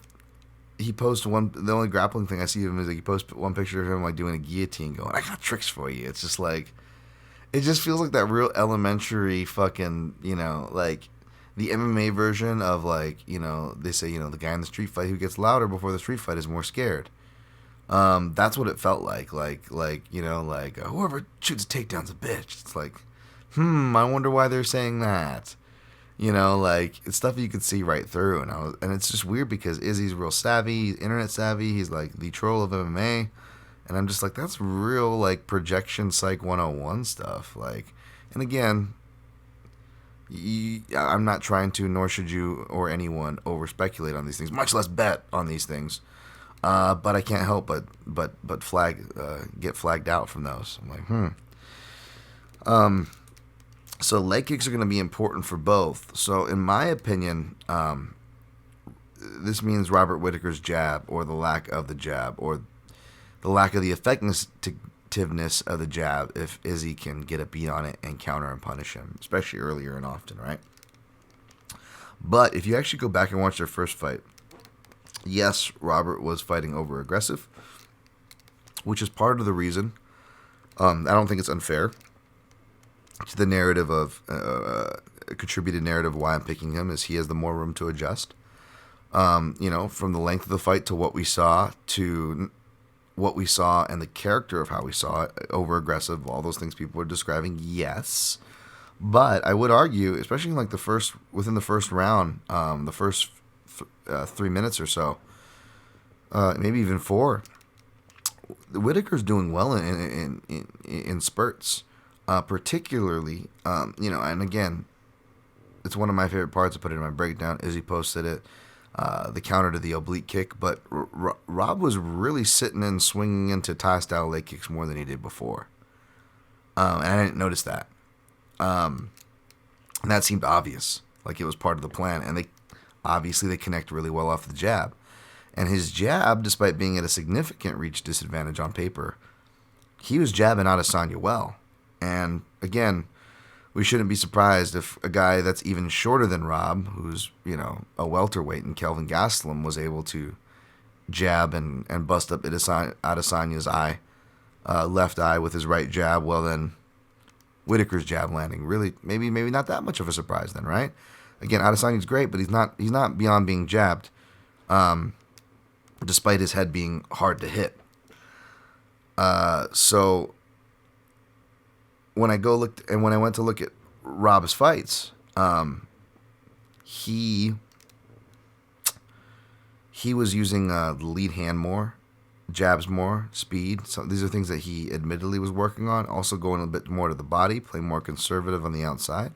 posts the only grappling thing I see of him is like he posts one picture of him like doing a guillotine going, I got tricks for you. It's just like, it just feels like that real elementary fucking, like the MMA version of like, they say, the guy in the street fight who gets louder before the street fight is more scared. That's what it felt like whoever shoots a takedown's a bitch. It's like, I wonder why they're saying that. Like, it's stuff you could see right through. And it's just weird because Izzy's real savvy, he's internet savvy, he's like the troll of MMA. And I'm just like, that's real, like, projection psych 101 stuff. Like, and again, I'm not trying to, nor should you or anyone over speculate on these things, much less bet on these things. But I can't help but get flagged out from those. I'm like, So leg kicks are going to be important for both. So in my opinion, this means Robert Whitaker's jab, or the lack of the jab, or the lack of the effectiveness of the jab, if Izzy can get a beat on it and counter and punish him, especially earlier and often, right? But if you actually go back and watch their first fight, yes, Robert was fighting over aggressive, which is part of the reason. I don't think it's unfair to the narrative of a contributed narrative why I'm picking him is he has the more room to adjust. From the length of the fight to what we saw and the character of how we saw it, over aggressive, all those things people are describing, yes. But I would argue, especially in like within the first round, the first 3 minutes or so, maybe even 4, Whitaker's doing well in spurts. Particularly, and again, it's one of my favorite parts. I put it in my breakdown. Izzy posted it, the counter to the oblique kick. But Rob was really sitting and swinging into Thai-style leg kicks more than he did before. And I didn't notice that. And that seemed obvious, like it was part of the plan. And they connect really well off the jab. And his jab, despite being at a significant reach disadvantage on paper, he was jabbing Adesanya well. And again, we shouldn't be surprised if a guy that's even shorter than Rob, who's, a welterweight in Kelvin Gastelum, was able to jab and bust up Adesanya's left eye with his right jab. Well, then Whitaker's jab landing. Really, maybe not that much of a surprise then, right? Again, Adesanya's great, but he's not beyond being jabbed, despite his head being hard to hit. So when I went to look at Rob's fights, he was using the lead hand more, jabs more, speed. So these are things that he admittedly was working on. Also going a bit more to the body, playing more conservative on the outside.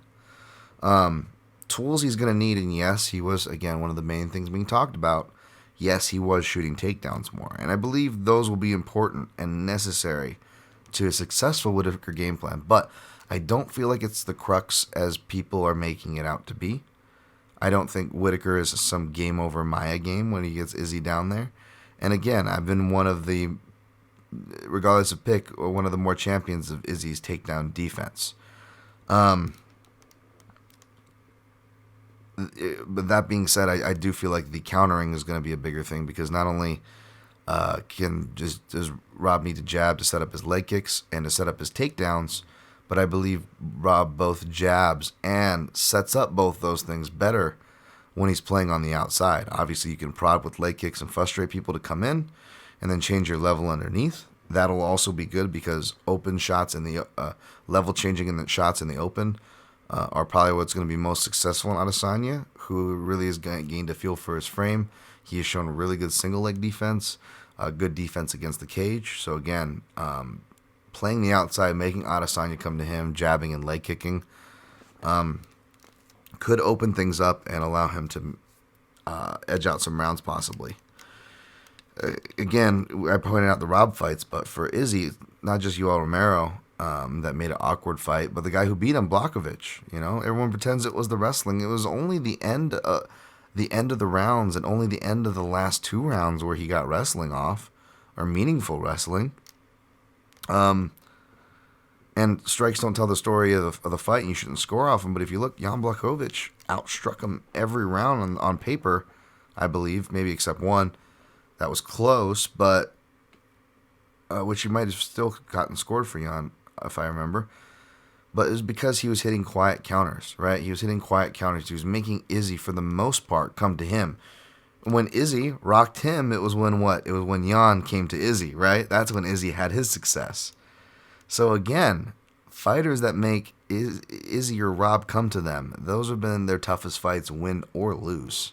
Tools he's going to need, and yes, he was, again, one of the main things being talked about. Yes, he was shooting takedowns more. And I believe those will be important and necessary to a successful Whitaker game plan. But I don't feel like it's the crux as people are making it out to be. I don't think Whitaker is some game over Maya game when he gets Izzy down there. And again, I've been one of the, regardless of pick, or one of the more champions of Izzy's takedown defense. But that being said, I do feel like the countering is going to be a bigger thing, because not only does Rob need to jab to set up his leg kicks and to set up his takedowns, but I believe Rob both jabs and sets up both those things better when he's playing on the outside. Obviously, you can prod with leg kicks and frustrate people to come in and then change your level underneath. That'll also be good, because open shots in the level changing in the shots in the open are probably what's going to be most successful in Adesanya, who really has gained a feel for his frame. He has shown really good single leg defense, good defense against the cage. So again, playing the outside, making Adesanya come to him, jabbing and leg kicking, could open things up and allow him to edge out some rounds possibly. Again, I pointed out the Rob fights, but for Izzy, not just Yoel Romero that made an awkward fight, but the guy who beat him, Blachowicz. You know, everyone pretends it was the wrestling. It was only the end of the rounds, and only the end of the last 2 rounds where he got wrestling off, or meaningful wrestling. And strikes don't tell the story of the fight, and you shouldn't score off him. But if you look, Jan Blachowicz outstruck him every round on paper, I believe, maybe except one. That was close, but which he might have still gotten scored for Jan, if I remember. But it was because he was hitting quiet counters, right? He was hitting quiet counters. He was making Izzy, for the most part, come to him. When Izzy rocked him, it was when what? It was when Jan came to Izzy, right? That's when Izzy had his success. So again, fighters that make Izzy or Rob come to them, those have been their toughest fights, win or lose.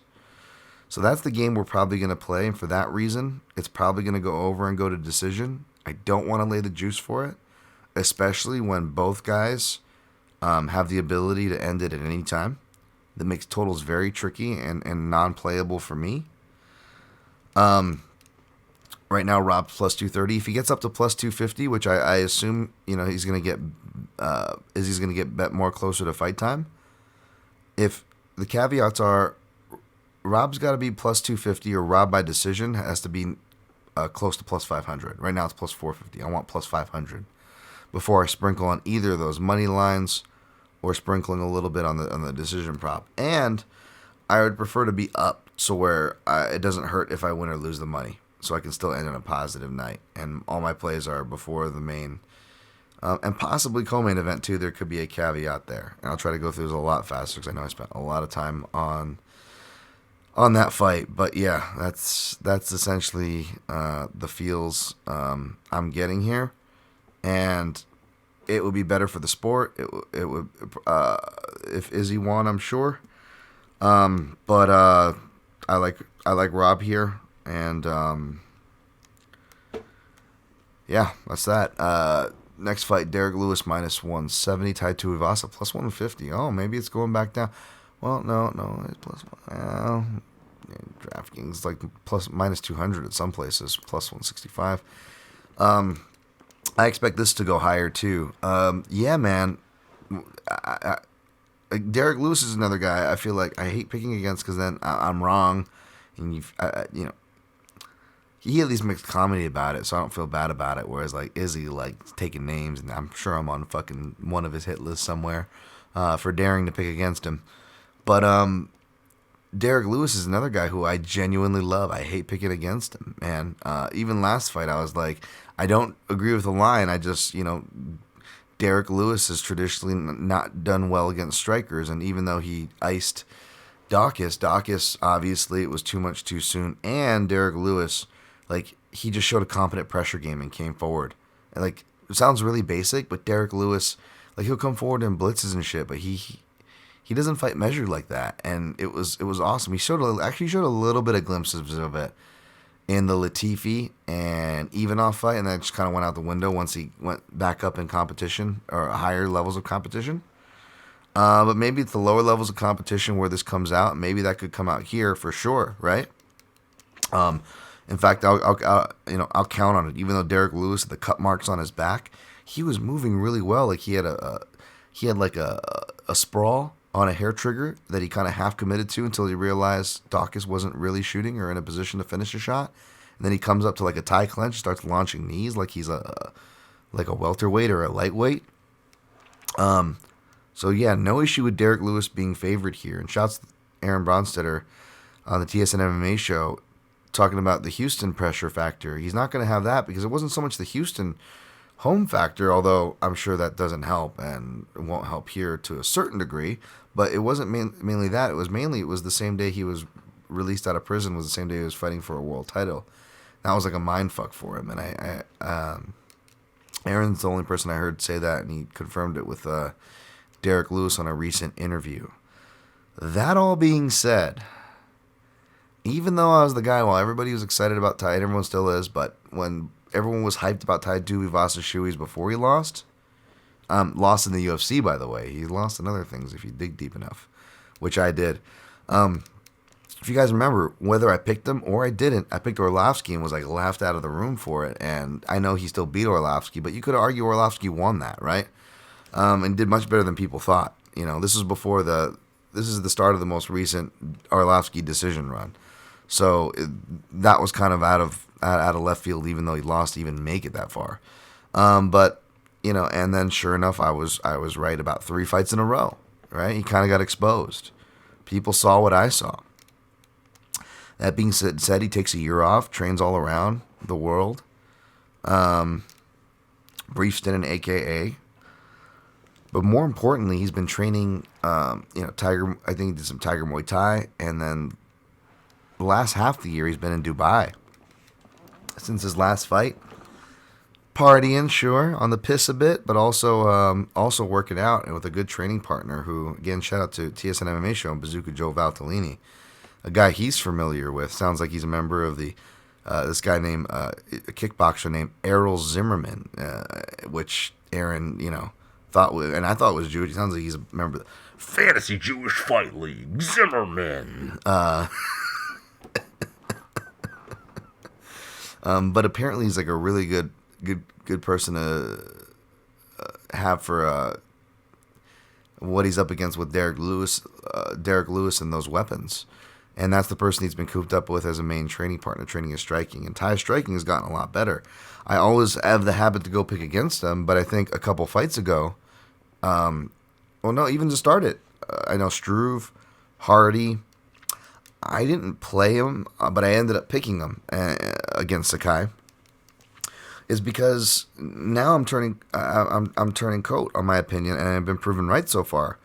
So that's the game we're probably going to play, and for that reason, it's probably going to go over and go to decision. I don't want to lay the juice for it, especially when both guys have the ability to end it at any time. That makes totals very tricky and non-playable for me. Right now, Rob's plus 230. If he gets up to plus 250, which I assume, he's going to get, Izzy's going to get bet more closer to fight time. If the caveats are, Rob's got to be plus 250, or Rob by decision has to be close to plus 500. Right now it's plus 450. I want plus 500 before I sprinkle on either of those money lines, or sprinkling a little bit on the decision prop. And I would prefer to be up, so where it doesn't hurt if I win or lose the money, so I can still end on a positive night. And all my plays are before the main and possibly co-main event too. There could be a caveat there, and I'll try to go through this a lot faster, because I know I spent a lot of time on that fight. But yeah, that's essentially the feels I'm getting here, and it would be better for the sport. It would if Izzy won, I'm sure. But I like Rob here, and yeah, that's that. Next fight, Derek Lewis minus 170, Tai Tuivasa plus 150. Oh, maybe it's going back down. Well, no, it's plus one. DraftKings like minus 200 at some places, plus 165. I expect this to go higher too. Yeah, man. Derek Lewis is another guy I feel like I hate picking against, because then I'm wrong, and he at least makes comedy about it, so I don't feel bad about it. Whereas like Izzy, like taking names, and I'm sure I'm on fucking one of his hit lists somewhere for daring to pick against him. But Derek Lewis is another guy who I genuinely love. I hate picking against him, man. Even last fight, I was like, I don't agree with the line. I just, Dan Derek Lewis has traditionally not done well against strikers, and even though he iced Dawkins obviously it was too much too soon, and Derek Lewis, like, he just showed a competent pressure game and came forward. And, like, it sounds really basic, but Derek Lewis, like, he'll come forward in blitzes and shit, but he doesn't fight measured like that, and it was awesome. He actually showed a little bit of glimpses of it in the Latifi and Ivanov fight, and that just kind of went out the window once he went back up in competition or higher levels of competition. But maybe it's the lower levels of competition where this comes out. Maybe that could come out here for sure, right? In fact, I'll count on it. Even though Derek Lewis had the cut marks on his back, he was moving really well. Like he had a sprawl on a hair trigger that he kind of half committed to until he realized Dawkins wasn't really shooting or in a position to finish a shot. And then he comes up to like a tie clench, starts launching knees like he's a welterweight or a lightweight. So yeah, no issue with Derek Lewis being favored here. And shouts to Aaron Bronstetter on the TSN MMA show talking about the Houston pressure factor. He's not going to have that because it wasn't so much the Houston home factor, although I'm sure that doesn't help and it won't help here to a certain degree. But it wasn't mainly that. It was the same day he was released out of prison. Was the same day he was fighting for a world title. That was like a mind fuck for him. And Aaron's the only person I heard say that, and he confirmed it with Derek Lewis on a recent interview. That all being said, even though I was the guy while everybody was excited about Tai, everyone still is, but when everyone was hyped about Tai Tuivasa-Shui's before he lost in the UFC, by the way. He lost in other things if you dig deep enough, which I did. If you guys remember, whether I picked him or I didn't, I picked Orlovsky and was like laughed out of the room for it. And I know he still beat Orlovsky, but you could argue Orlovsky won that, right? And did much better than people thought. You know, this is the start of the most recent Orlovsky decision run. So that was kind of out of left field, even though he lost to even make it that far. But you know, and then sure enough, I was right about 3 fights in a row. Right, he kind of got exposed. People saw what I saw. That being said, he takes a year off, trains all around the world. Brief stint in AKA. But more importantly, he's been training, Tiger. I think he did some Tiger Muay Thai, and then the last half of the year he's been in Dubai since his last fight. Partying, sure, on the piss a bit, but also working out and with a good training partner who, again, shout out to TSN MMA show and Bazooka Joe Valtellini, a guy he's familiar with. Sounds like he's a member of the this guy named a kickboxer named Errol Zimmerman, which Aaron, thought was, and I thought was Jewish. He sounds like he's a member of the Fantasy Jewish Fight League, Zimmerman. But apparently he's like a really good person to have for what he's up against with Derek Lewis and those weapons. And that's the person he's been cooped up with as a main training partner, training his striking. And Ty's striking has gotten a lot better. I always have the habit to go pick against him, but I think a couple fights ago, even to start it, I know Struve, Hardy, I didn't play him, but I ended up picking him against Sakai. Is because now I'm turning coat on my opinion, and I've been proven right so far.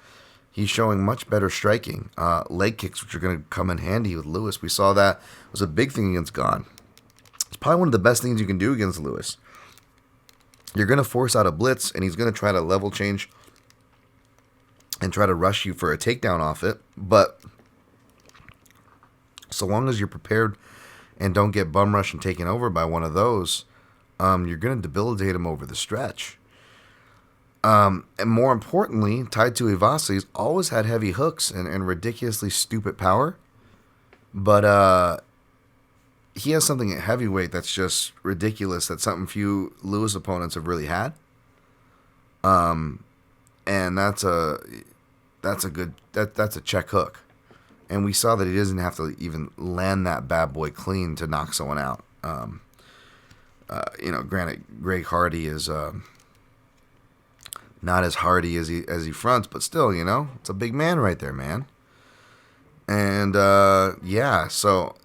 He's showing much better striking, leg kicks, which are going to come in handy with Lewis. We saw that it was a big thing against Gane. It's probably one of the best things you can do against Lewis. You're going to force out a blitz, and he's going to try to level change and try to rush you for a takedown off it. But so long as you're prepared and don't get bum rushed and taken over by one of those, you're going to debilitate him over the stretch. And more importantly, tied to Ivasa, he's always had heavy hooks and ridiculously stupid power. But he has something at heavyweight that's just ridiculous. That's something few Lewis opponents have really had. And that's a check hook. And we saw that he doesn't have to even land that bad boy clean to knock someone out. Granted, Greg Hardy is not as hardy as he fronts, but still, it's a big man right there, man. And so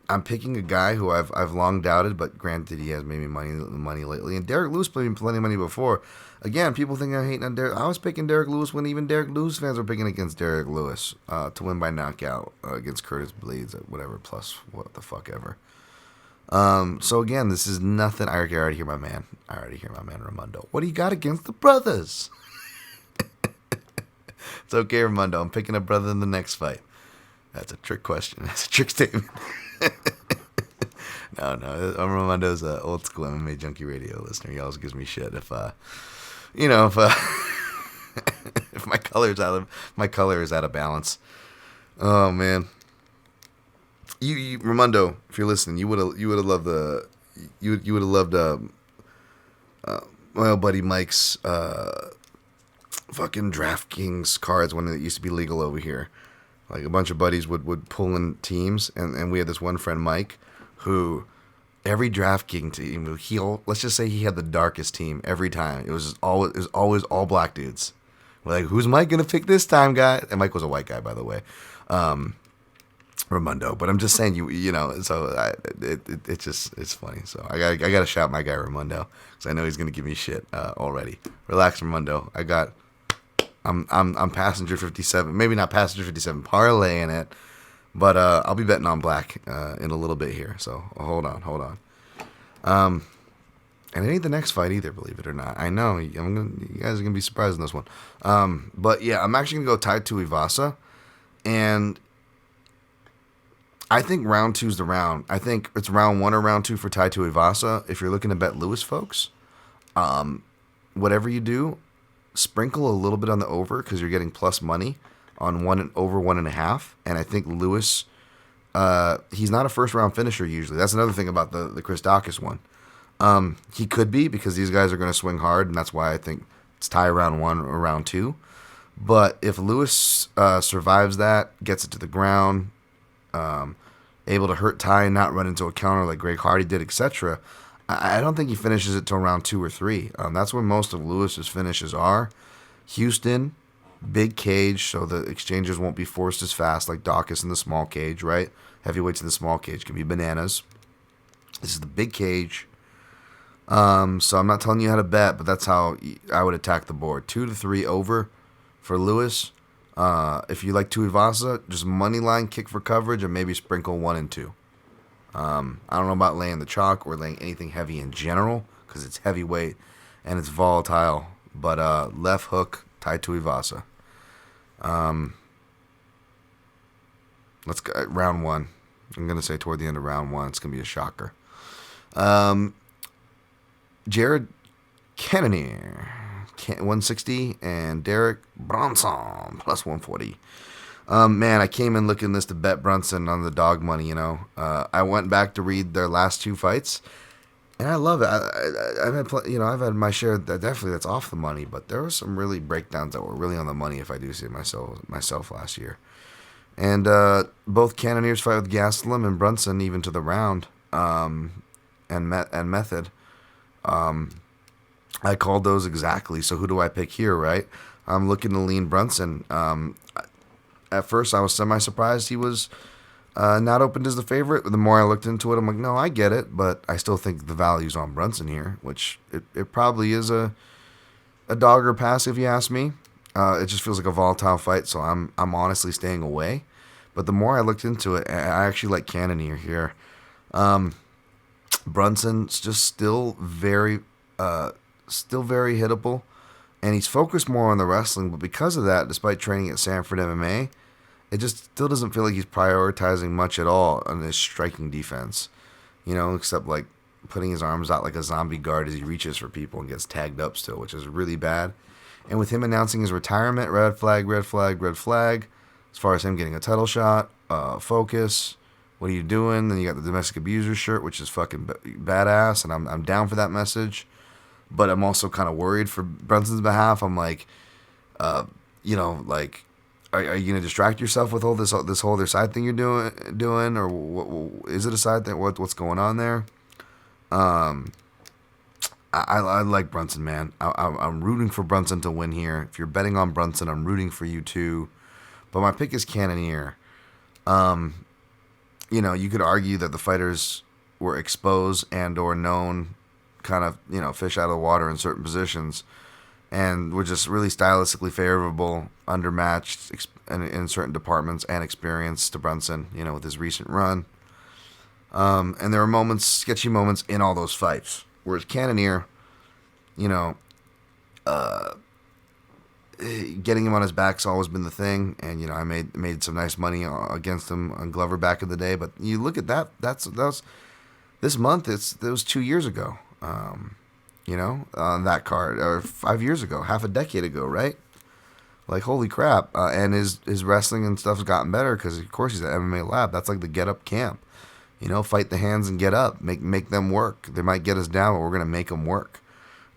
I'm picking a guy who I've long doubted, but granted he has maybe money lately. And Derek Lewis played plenty of money before, Again, people think I'm hating on Derek. I was picking Derek Lewis when even Derek Lewis fans were picking against Derek Lewis to win by knockout against Curtis Blades at whatever plus what the fuck ever. So again, this is nothing. I already hear my man. Raimondo. What do you got against the brothers? It's okay, Raimondo. I'm picking a brother in the next fight. That's a trick question. That's a trick statement. No. Raimondo's an old school MMA Junkie Radio listener. He always gives me shit if if my color is out of balance. Oh man. You Raimondo, if you're listening, you would have loved my old buddy Mike's fucking DraftKings cards when it used to be legal over here. Like a bunch of buddies would pull in teams, and we had this one friend Mike who every DraftKings team let's just say he had the darkest team every time. It was always all black dudes. We're like, who's Mike gonna pick this time, guy? And Mike was a white guy, by the way. Raimondo, but I'm just saying so it's funny. So I gotta shout my guy Raimondo because I know he's gonna give me shit already. Relax, Raimondo. I'm passenger 57, maybe not passenger 57, parlaying it, but I'll be betting on black in a little bit here. So hold on. And it ain't the next fight either, believe it or not. I know you guys are gonna be surprised in this one. But yeah, I'm actually gonna go tied to Ivasa, and I think round 2's the round. I think it's round 1 or round 2 for Tai Tuivasa. If you're looking to bet Lewis, folks, whatever you do, sprinkle a little bit on the over because you're getting plus money on over 1.5. And I think Lewis, he's not a first round finisher usually. That's another thing about the Chris Daukaus one. He could be because these guys are going to swing hard, and that's why I think it's tie round 1 or round 2. But if Lewis survives that, gets it to the ground, able to hurt Ty and not run into a counter like Greg Hardy did, etc. I don't think he finishes it till round 2 or 3. That's where most of Lewis's finishes are. Houston, big cage, so the exchanges won't be forced as fast like Daukaus in the small cage, right? Heavyweights in the small cage can be bananas. This is the big cage. So I'm not telling you how to bet, but that's how I would attack the board. 2 to 3 over for Lewis. If you like Tuivasa, just money line, kick for coverage, and maybe sprinkle 1 and 2. I don't know about laying the chalk or laying anything heavy in general because it's heavyweight and it's volatile. But left hook, Tai Tuivasa. Let's go round 1. I'm gonna say toward the end of round 1, it's gonna be a shocker. Jared Cannonier, 160, and Derek Brunson, plus 140. Man, I came in looking this to bet Brunson on the dog money, I went back to read their last 2 fights, and I love it. I've had my share that definitely that's off the money, but there were some really breakdowns that were really on the money if I do see myself last year. And both Cannoniers fight with Gastelum and Brunson even to the round, and method. I called those exactly. So who do I pick here, right? I'm looking to lean Brunson. At first, I was semi-surprised he was not opened as the favorite. The more I looked into it, I'm like, no, I get it. But I still think the value's on Brunson here, which it probably is a dog or pass if you ask me. It just feels like a volatile fight, so I'm honestly staying away. But the more I looked into it, I actually like Cannonier here. Brunson's just still very hittable, and he's focused more on the wrestling. But because of that, despite training at Sanford MMA, it just still doesn't feel like he's prioritizing much at all on his striking defense. Except like putting his arms out like a zombie guard as he reaches for people and gets tagged up still, which is really bad. And with him announcing his retirement, red flag, red flag, red flag. As far as him getting a title shot, focus. What are you doing? Then you got the domestic abuser shirt, which is fucking badass, and I'm down for that message. But I'm also kind of worried for Brunson's behalf. I'm like, are you gonna distract yourself with all this whole other side thing you're doing, or what, is it a side thing? What's going on there? I like Brunson, man. I'm rooting for Brunson to win here. If you're betting on Brunson, I'm rooting for you too. But my pick is Cannonier. You could argue that the fighters were exposed and or known kind of, fish out of the water in certain positions. and were just really stylistically favorable, undermatched in certain departments, and experience to Brunson, with his recent run. And there were sketchy moments in all those fights. Whereas Cannonier, getting him on his back's always been the thing, and I made some nice money against him on Glover back in the day. But you look at that was this month. It was 2 years ago. On that card, or 5 years ago, half a decade ago, right? Like, holy crap! And his wrestling and stuff's gotten better because, of course, he's at MMA Lab. That's like the get up camp. Fight the hands and get up. Make them work. They might get us down, but we're gonna make them work.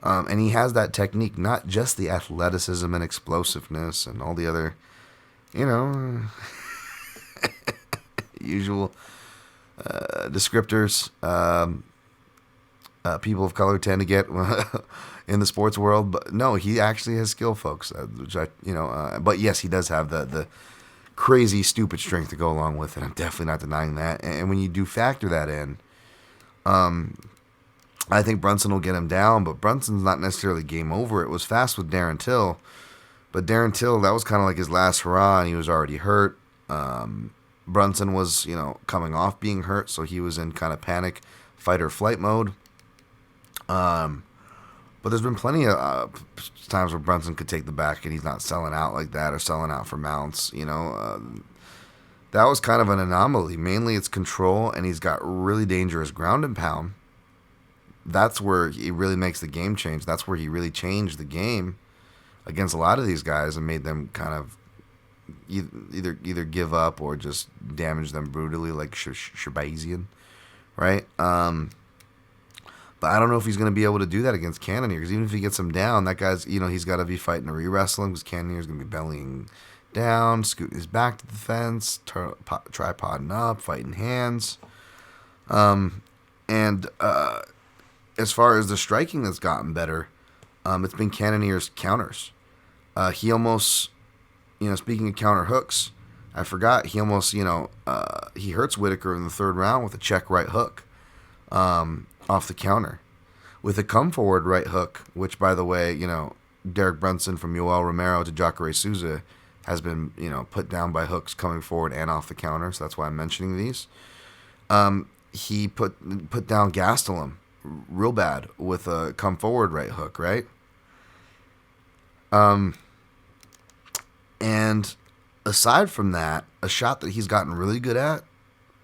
And he has that technique, not just the athleticism and explosiveness and all the other, usual descriptors people of color tend to get in the sports world. But no, he actually has skill, folks. But yes, he does have the crazy, stupid strength to go along with it. I'm definitely not denying that. And when you do factor that in, I think Brunson will get him down, but Brunson's not necessarily game over. It was fast with Darren Till, but Darren Till, that was kind of like his last hurrah, and he was already hurt. Brunson was, coming off being hurt, so he was in kind of panic, fight or flight mode. But there's been plenty of times where Brunson could take the back and he's not selling out like that or selling out for mounts, That was kind of an anomaly. Mainly it's control, and he's got really dangerous ground and pound. That's where he really makes the game change. That's where he really changed the game against a lot of these guys and made them kind of either give up or just damage them brutally, like Shabazian, right? But I don't know if he's going to be able to do that against Cannonier, because even if he gets him down, that guy's, he's got to be fighting to re-wrestle him, because Cannonier's going to be bellying down, scooting his back to the fence, tripoding up, fighting hands. As far as the striking that's gotten better, it's been Cannonier's counters. He almost, speaking of counter hooks, I forgot, he almost, he hurts Whitaker in the third round with a check right hook off the counter. With a come forward right hook, which, by the way, Derek Brunson from Yoel Romero to Jacare Souza has been, put down by hooks coming forward and off the counter, so that's why I'm mentioning these. He put down Gastelum real bad with a come forward right hook, right? And aside from that, a shot that he's gotten really good at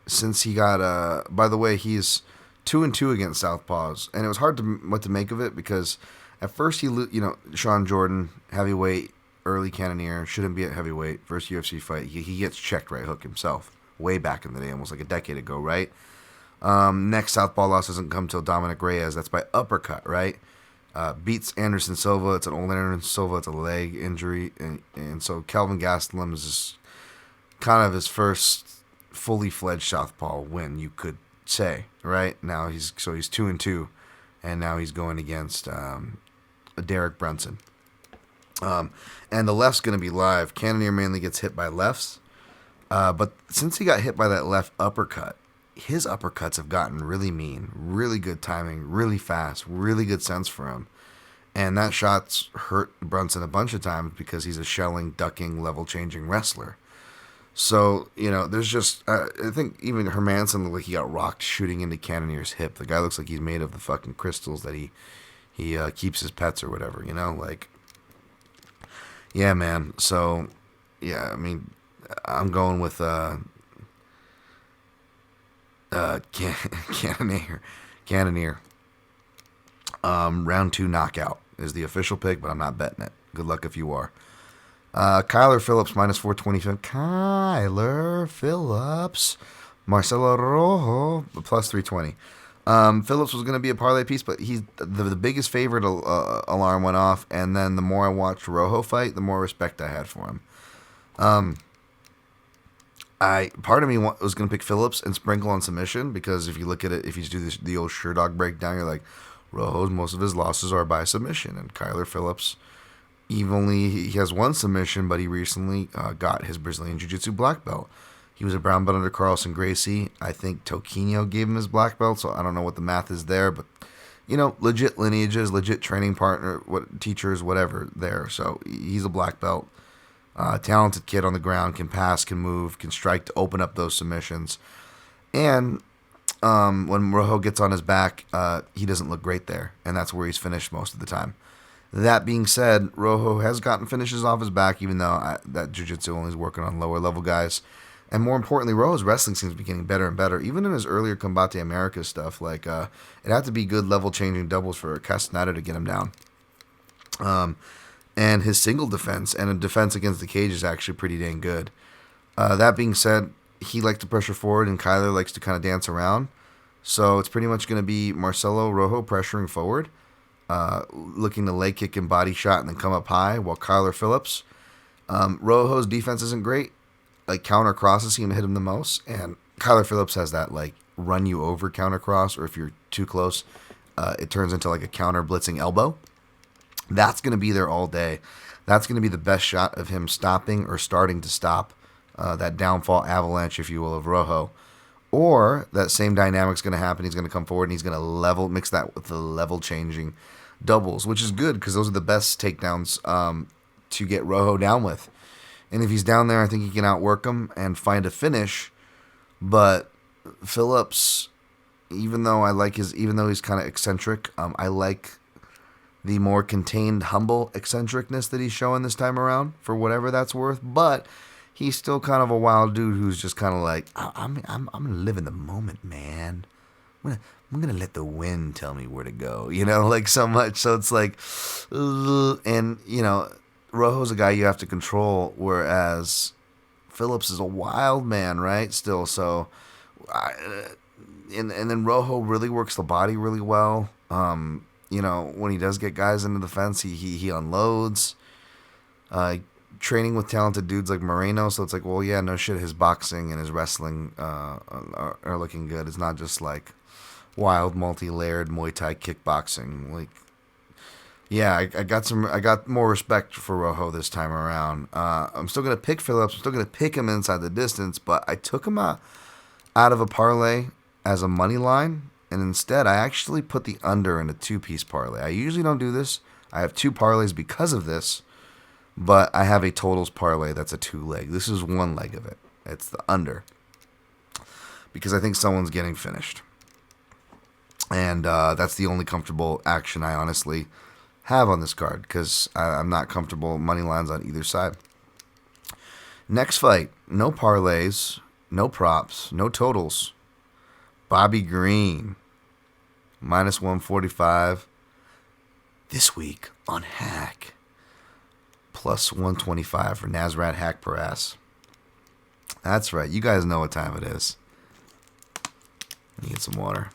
since he got by the way, he's 2-2 against southpaws, and it was hard what to make of it, because at first Sean Jordan, heavyweight, early Cannonier, shouldn't be at heavyweight, first UFC fight, he gets checked right hook himself way back in the day, almost like a decade ago, right? Next southpaw loss doesn't come till Dominic Reyes. That's by uppercut, right? Beats Anderson Silva. It's an old Anderson Silva. It's a leg injury. And so Kelvin Gastelum is just kind of his first fully fledged southpaw win, you could say, right? Now he's 2-2, and now he's going against Derek Brunson. And the left's going to be live. Cannonier mainly gets hit by lefts. But since he got hit by that left uppercut, his uppercuts have gotten really mean, really good timing, really fast, really good sense for him. And that shot's hurt Brunson a bunch of times because he's a shelling, ducking, level-changing wrestler. So, there's just, I think even Hermanson looked like he got rocked shooting into Cannonier's hip. The guy looks like he's made of the fucking crystals that he keeps his pets or whatever, yeah, man. So, yeah, I mean, I'm going with Cannonier. Round 2 knockout is the official pick, but I'm not betting it. Good luck if you are. Kyler Phillips minus 425. Kyler Phillips. Marcelo Rojo plus 320. Phillips was going to be a parlay piece, but he's the biggest favorite alarm went off, and then the more I watched Rojo fight, the more respect I had for him. Part of me was going to pick Phillips and sprinkle on submission, because if you look at it, if you do the old Sherdog breakdown, you're like, Rojo's, most of his losses are by submission, and Kyler Phillips, he has one submission, but he recently got his Brazilian Jiu-Jitsu black belt. He was a brown belt under Carlson Gracie. I think Toquinho gave him his black belt, so I don't know what the math is there, but legit lineages, legit training partner, teachers, whatever there. So he's a black belt. Talented kid on the ground, can pass, can move, can strike to open up those submissions. And when Rojo gets on his back, he doesn't look great there, and that's where he's finished most of the time. That being said, Rojo has gotten finishes off his back, even though that jiu-jitsu only is working on lower level guys. And more importantly, Rojo's wrestling seems to be getting better and better. Even in his earlier Combate America stuff, like it had to be good level changing doubles for Castaneda to get him down. And his single defense and a defense against the cage is actually pretty dang good. That being said, he likes to pressure forward, and Kyler likes to kind of dance around. So it's pretty much going to be Marcelo Rojo pressuring forward, looking to leg kick and body shot and then come up high, while Kyler Phillips. Rojo's defense isn't great. Like, counter crosses seem to hit him the most, and Kyler Phillips has that, like, run you over counter cross, or if you're too close, it turns into like a counter blitzing elbow. That's going to be there all day. That's going to be the best shot of him stopping or starting to stop that downfall avalanche, if you will, of Rojo. Or that same dynamic's going to happen. He's going to come forward and he's going to mix that with the level changing doubles, which is good because those are the best takedowns to get Rojo down with. And if he's down there, I think he can outwork him and find a finish. But Phillips, even though he's kind of eccentric, I like the more contained, humble eccentricness that he's showing this time around, for whatever that's worth. But he's still kind of a wild dude who's just kind of like, I'm gonna live in the moment, man. I'm gonna let the wind tell me where to go, like so much. So it's like, and Rojo's a guy you have to control, whereas Phillips is a wild man, right? Still, so, and then Rojo really works the body really well. When he does get guys into the fence, he unloads. Training with talented dudes like Moreno, so it's like, well, yeah, no shit, his boxing and his wrestling are looking good. It's not just like wild, multi-layered Muay Thai kickboxing. Like, yeah, I got more respect for Rojo this time around. I'm still gonna pick Phillips. I'm still gonna pick him inside the distance, but I took him out of a parlay as a money line. And instead, I actually put the under in a two-piece parlay. I usually don't do this. I have two parlays because of this, but I have a totals parlay that's a two-leg. This is one leg of it. It's the under, because I think someone's getting finished. And that's the only comfortable action I honestly have on this card, because I'm not comfortable money lines on either side. Next fight, no parlays, no props, no totals. Bobby Green, minus 145 this week on Hack. Plus 125 for Nasrat Hack Paras. That's right. You guys know what time it is. Let me get some water.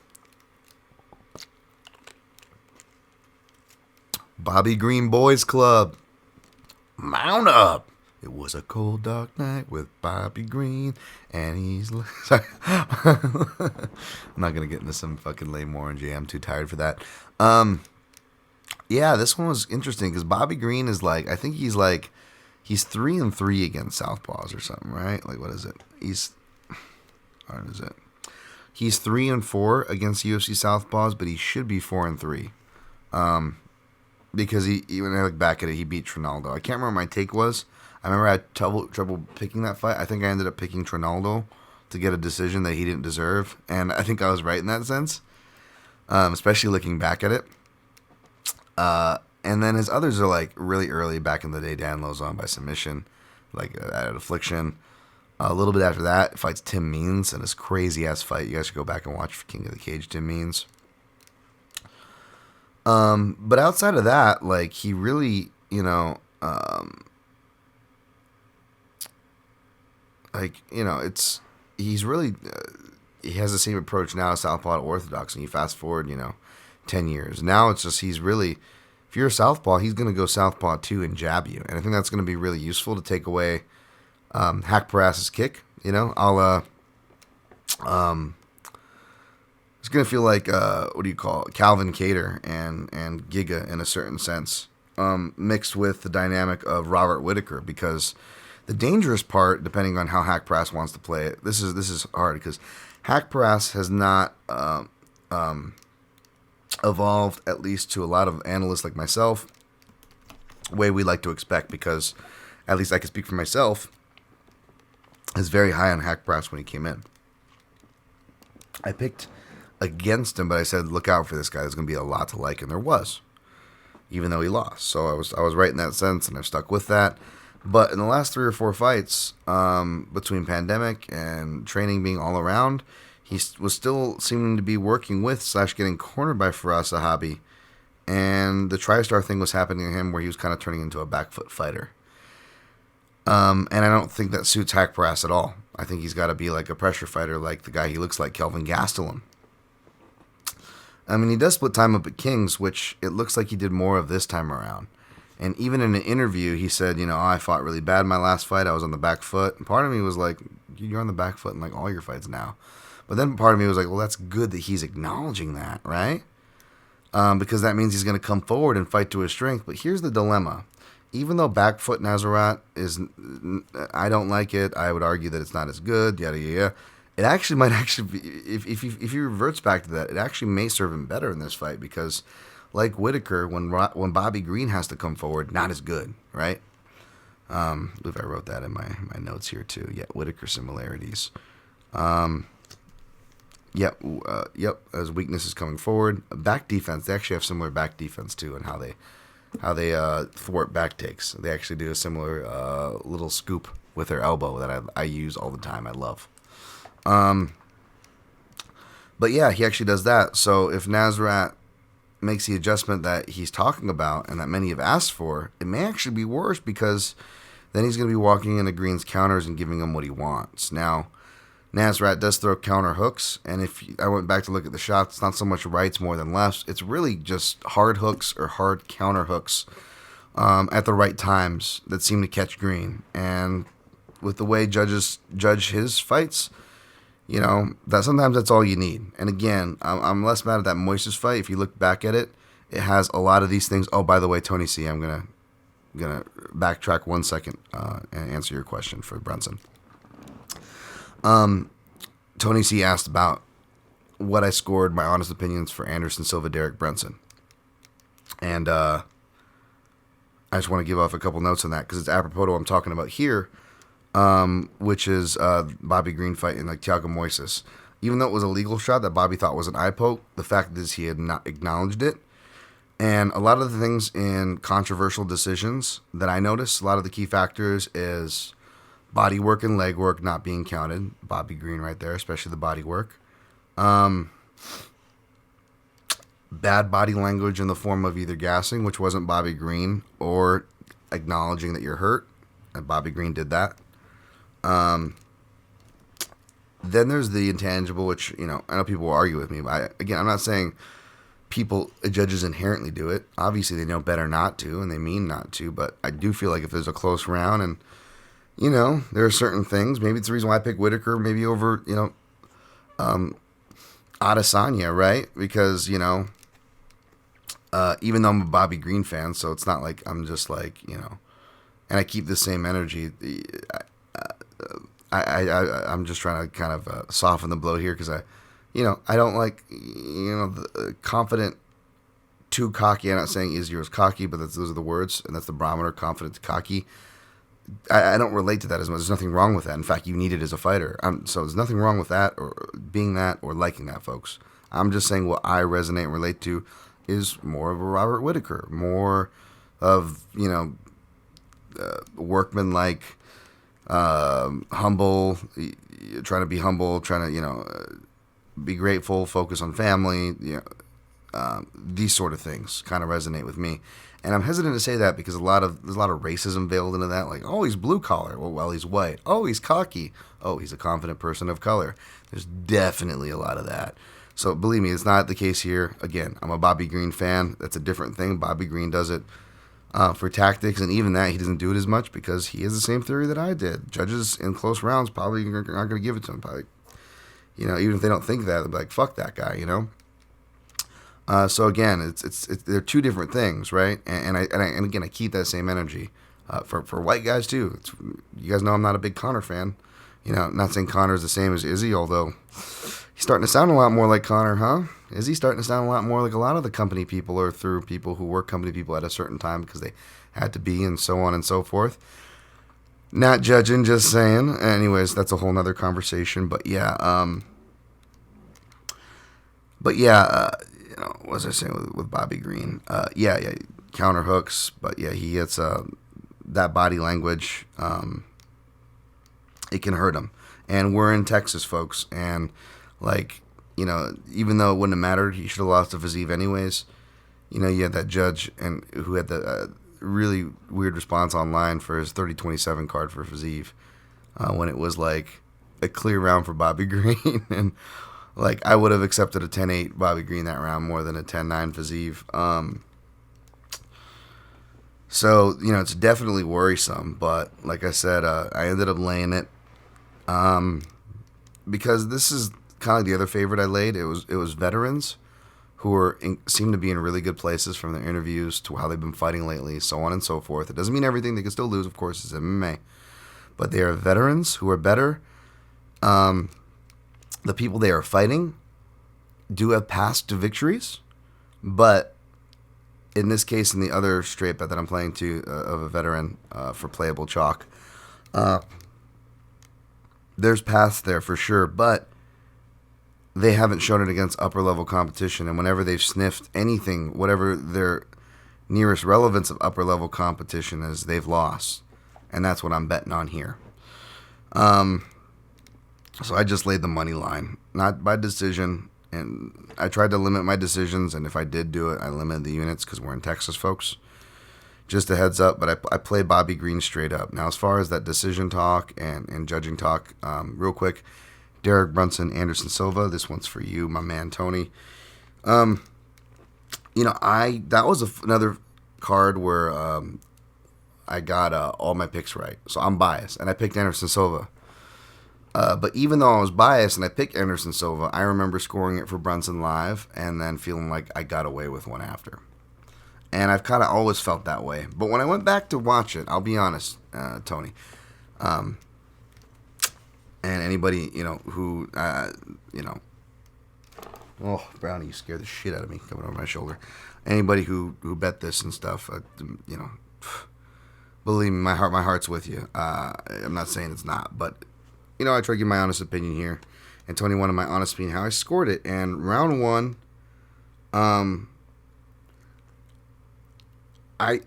Bobby Green Boys Club. Mount up. It was a cold, dark night with Bobby Green, and he's... Sorry. I'm not going to get into some fucking lame Warren I'm too tired for that. Yeah, this one was interesting, because Bobby Green is like... I think he's 3-3 against Southpaws or something, right? Like, what is it? What is it? He's 3-4 against UFC Southpaws, but he should be 4-3. Because when I look back at it, he beat Trinaldo. I can't remember what my take was. I remember I had trouble picking that fight. I think I ended up picking Trinaldo to get a decision that he didn't deserve. And I think I was right in that sense, especially looking back at it. And then his others are like really early back in the day. Dan Lozon by submission, like at Affliction. A little bit after that, fights Tim Means in this crazy-ass fight. You guys should go back and watch King of the Cage, Tim Means. But outside of that, like, he really, he's really, he has the same approach now as Southpaw to Orthodox, and you fast forward, 10 years. Now it's just, he's really, if you're a Southpaw, he's going to go Southpaw too and jab you. And I think that's going to be really useful to take away, Hack Paras's kick, it's going to feel like, Calvin Cater and Giga in a certain sense, mixed with the dynamic of Robert Whitaker, because the dangerous part, depending on how Hack Paras wants to play it, this is hard, because Hack Paras has not evolved, at least to a lot of analysts like myself, way we like to expect, because at least I can speak for myself, is very high on hack brass when he came in. I picked against him, but I said, look out for this guy. There's going to be a lot to like, and there was, even though he lost. So I was right in that sense, and I've stuck with that. But in the last 3 or 4 fights, between pandemic and training being all around, he was still seeming to be working with / getting cornered by Firas Zahabi. And the TriStar thing was happening to him where he was kind of turning into a back foot fighter. And I don't think that suits Hack Brass at all. I think he's got to be like a pressure fighter, like the guy he looks like, Kelvin Gastelum. I mean, he does split time up at Kings, which it looks like he did more of this time around. And even in an interview, he said, I fought really bad my last fight. I was on the back foot. And part of me was like, you're on the back foot in like all your fights now. But then part of me was like, well, that's good that he's acknowledging that, right? Because that means he's going to come forward and fight to his strength. But here's the dilemma. Even though back foot Nasrat I don't like it. I would argue that it's not as good, yada, yada, yada. It actually might be, if he reverts back to that, it actually may serve him better in this fight because, like Whitaker, when Bobby Green has to come forward, not as good, right? I believe I wrote that in my notes here too. Yeah, Whitaker similarities. Yep, as weaknesses coming forward. Back defense, they actually have similar back defense too, and how they thwart back takes. They actually do a similar little scoop with their elbow that I use all the time. I love. But yeah, he actually does that. So if Nasrat makes the adjustment that he's talking about and that many have asked for, it may actually be worse because then he's going to be walking into Green's counters and giving him what he wants. Now, Nasrat does throw counter hooks, and if I went back to look at the shots, it's not so much rights more than lefts. It's really just hard hooks or hard counter hooks at the right times that seem to catch Green. And with the way judges judge his fights, that sometimes that's all you need. And again, I'm less mad at that Moises fight. If you look back at it, it has a lot of these things. Oh, by the way, Tony C, I'm gonna backtrack 1 second and answer your question for Brunson. Tony C asked about what I scored, my honest opinions for Anderson Silva, Derek Brunson. And I just want to give off a couple notes on that because it's apropos to what I'm talking about here, which is Bobby Green fighting like Thiago Moises. Even though it was a legal shot that Bobby thought was an eye poke, the fact is he had not acknowledged it. And a lot of the things in controversial decisions that I noticed, a lot of the key factors is body work and leg work not being counted. Bobby Green right there, especially the body work. Bad body language in the form of either gassing, which wasn't Bobby Green, or acknowledging that you're hurt. And Bobby Green did that. Then there's the intangible, which, I know people will argue with me. But I'm not saying judges inherently do it. Obviously, they know better not to, and they mean not to. But I do feel like if there's a close round and there are certain things. Maybe it's the reason why I picked Whitaker maybe over, Adesanya, right? Because, even though I'm a Bobby Green fan, so it's not like I'm just like, and I keep the same energy. I'm just trying to kind of soften the blow here because I don't like, the confident, too cocky. I'm not saying Izzy was cocky, but those are the words, and that's the barometer, confident to cocky. I don't relate to that as much. There's nothing wrong with that. In fact, you need it as a fighter. So there's nothing wrong with that or being that or liking that, folks. I'm just saying what I resonate and relate to is more of a Robert Whitaker, more of, workman-like, humble, trying to be humble, trying to, be grateful, focus on family, these sort of things kind of resonate with me. And I'm hesitant to say that because there's a lot of racism veiled into that. Like, oh, he's blue collar. Well, he's white. Oh, he's cocky. Oh, he's a confident person of color. There's definitely a lot of that. So believe me, it's not the case here. Again, I'm a Bobby Green fan. That's a different thing. Bobby Green does it for tactics, and even that, he doesn't do it as much because he has the same theory that I did. Judges in close rounds probably aren't going to give it to him. Probably, even if they don't think that, they'll be like, fuck that guy, So again, it's they're two different things, right? And again, I keep that same energy for white guys too. You guys know I'm not a big Conor fan. I'm not saying Conor's the same as Izzy, although he's starting to sound a lot more like Conor, huh? Is he starting to sound a lot more like a lot of the company people or through people who were company people at a certain time because they had to be and so on and so forth? Not judging, just saying. Anyways, that's a whole nother conversation. But yeah, what was I saying with Bobby Green? Yeah, counter hooks. But yeah, he gets that body language. It can hurt him. And we're in Texas, folks. And like, even though it wouldn't have mattered, he should have lost to Fiziev anyways. You had that judge and who had the really weird response online for his 30-27 card for Fiziev when it was like a clear round for Bobby Green. And like, I would have accepted a 10-8 Bobby Green that round more than a 10-9 Fiziev. So, it's definitely worrisome. But like I said, I ended up laying it because this is kind of the other favorite I laid. It was veterans who seem to be in really good places from their interviews to how they've been fighting lately, so on and so forth. It doesn't mean everything. They can still lose, of course, it's MMA. But they are veterans who are better. The people they are fighting do have paths to victories. But in this case, in the other straight bet that I'm playing to of a veteran for playable chalk, there's paths there for sure. But they haven't shown it against upper-level competition, and whenever they've sniffed anything, whatever their nearest relevance of upper-level competition is, they've lost, and that's what I'm betting on here. So I just laid the money line, not by decision, and I tried to limit my decisions, and if I did do it, I limited the units because we're in Texas, folks. Just a heads up, but I play Bobby Green straight up. Now, as far as that decision talk and judging talk, real quick, Derek Brunson, Anderson Silva. This one's for you, my man Tony. That was another card where I got all my picks right. So I'm biased, and I picked Anderson Silva. But even though I was biased and I picked Anderson Silva, I remember scoring it for Brunson live and then feeling like I got away with one after. And I've kind of always felt that way. But when I went back to watch it, I'll be honest, Tony. And anybody, who, oh, Brownie, you scared the shit out of me coming over my shoulder. Anybody who bet this and stuff, believe me, my heart's with you. I'm not saying it's not, but, I try to give my honest opinion here. And Tony wanted my honest opinion, how I scored it. And round one, I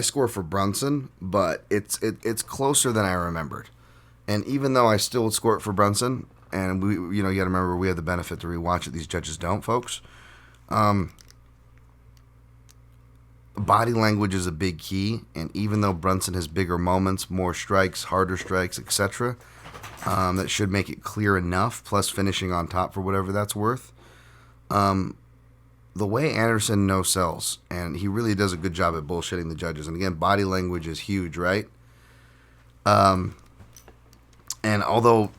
score for Brunson, but it's closer than I remembered. And even though I still score it for Brunson, and we, you got to remember we have the benefit to rewatch it. These judges don't, folks. Body language is a big key, and even though Brunson has bigger moments, more strikes, harder strikes, etc., that should make it clear enough. Plus finishing on top for whatever that's worth. The way Anderson no-sells, and he really does a good job at bullshitting the judges. And again, body language is huge, right? And although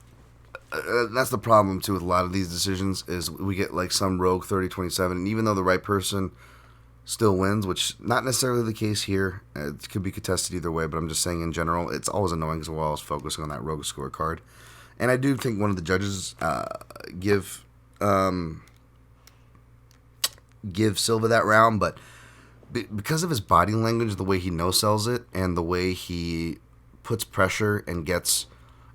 that's the problem, too, with a lot of these decisions is we get like some rogue 30-27, and even though the right person still wins, which not necessarily the case here, it could be contested either way, but I'm just saying in general, it's always annoying because we're always focusing on that rogue scorecard. And I do think one of the judges give Silva that round, but because of his body language, the way he no-sells it, and the way he puts pressure and gets...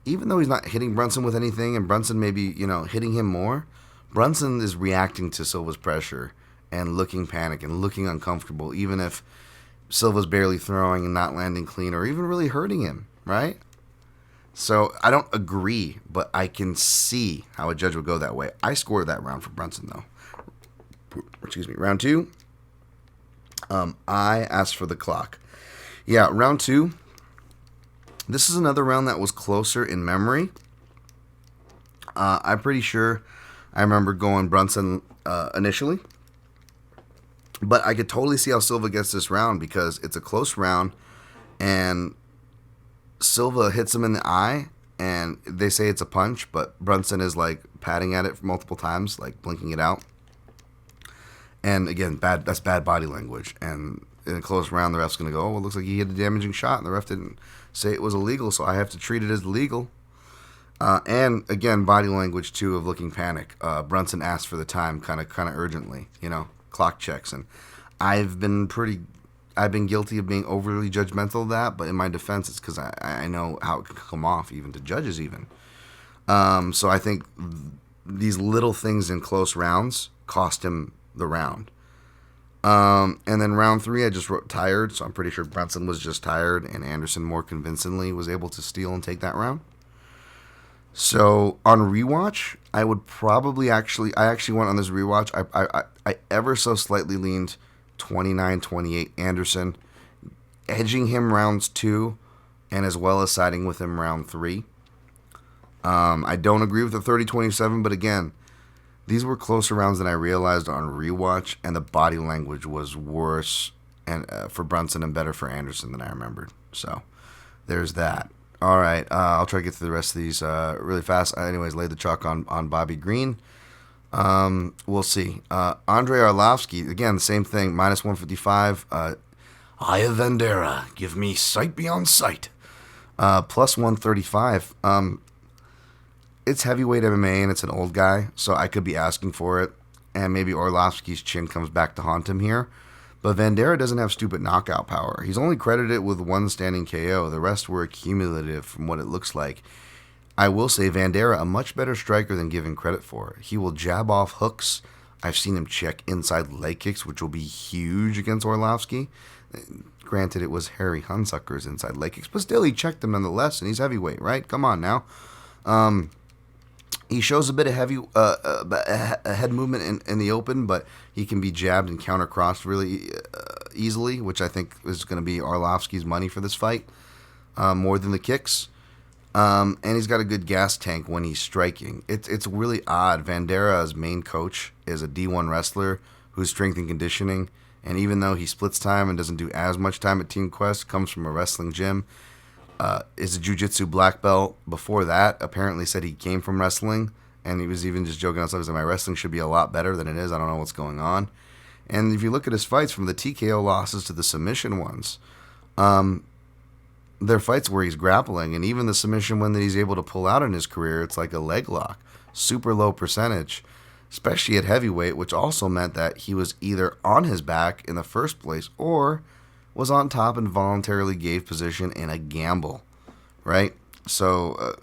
Even though he's not hitting Brunson with anything, and Brunson maybe, hitting him more, Brunson is reacting to Silva's pressure and looking panicked and looking uncomfortable, even if Silva's barely throwing and not landing clean or even really hurting him, right? So I don't agree, but I can see how a judge would go that way. I scored that round for Brunson, though. Excuse me. Round two, I asked for the clock. Yeah, round two. This is another round that was closer in memory. I'm pretty sure I remember going Brunson initially. But I could totally see how Silva gets this round because it's a close round. And Silva hits him in the eye. And they say it's a punch. But Brunson is like patting at it multiple times, like blinking it out. And again, that's bad body language. And in a close round, the ref's going to go, oh, it looks like he hit a damaging shot. And the ref didn't say it was illegal, so I have to treat it as legal. And again, body language too of looking panic. Brunson asked for the time kind of urgently, clock checks, and I've been guilty of being overly judgmental of that, but in my defense, it's because I know how it can come off even to judges even. So I think these little things in close rounds cost him the round. And then round 3, I just wrote tired, so I'm pretty sure Brunson was just tired, and Anderson more convincingly was able to steal and take that round. So on rewatch, I would probably I actually went on this rewatch. I ever so slightly leaned 29-28 Anderson, edging him rounds 2, and as well as siding with him round 3. I don't agree with the 30-27, but again, these were closer rounds than I realized on rewatch, and the body language was worse and for Brunson and better for Anderson than I remembered. So there's that. All right, I'll try to get through the rest of these really fast. Anyways, laid the chalk on Bobby Green. We'll see. Andrei Arlovsky, again, same thing, minus 155. Aya Vandera, give me sight beyond sight. Plus 135. It's heavyweight MMA, and it's an old guy, so I could be asking for it, and maybe Arlovsky's chin comes back to haunt him here. But Vandera doesn't have stupid knockout power. He's only credited with one standing KO. The rest were accumulative from what it looks like. I will say Vandera, a much better striker than given credit for. He will jab off hooks. I've seen him check inside leg kicks, which will be huge against Arlovsky. Granted, it was Harry Hunsucker's inside leg kicks, but still, he checked them nonetheless, and he's heavyweight, right? Come on now. He shows a bit of head movement in the open, but he can be jabbed and counter-crossed really easily, which I think is going to be Arlovsky's money for this fight, more than the kicks. And he's got a good gas tank when he's striking. It's really odd. Vandera's main coach is a D1 wrestler who's strength and conditioning, and even though he splits time and doesn't do as much time at Team Quest, comes from a wrestling gym, is a jiu-jitsu black belt. Before that, apparently said he came from wrestling, and he was even just joking on stuff. He said, my wrestling should be a lot better than it is. I don't know what's going on. And if you look at his fights, from the TKO losses to the submission ones, they're fights where he's grappling, and even the submission one that he's able to pull out in his career, it's like a leg lock. Super low percentage, especially at heavyweight, which also meant that he was either on his back in the first place or was on top and voluntarily gave position in a gamble, right? So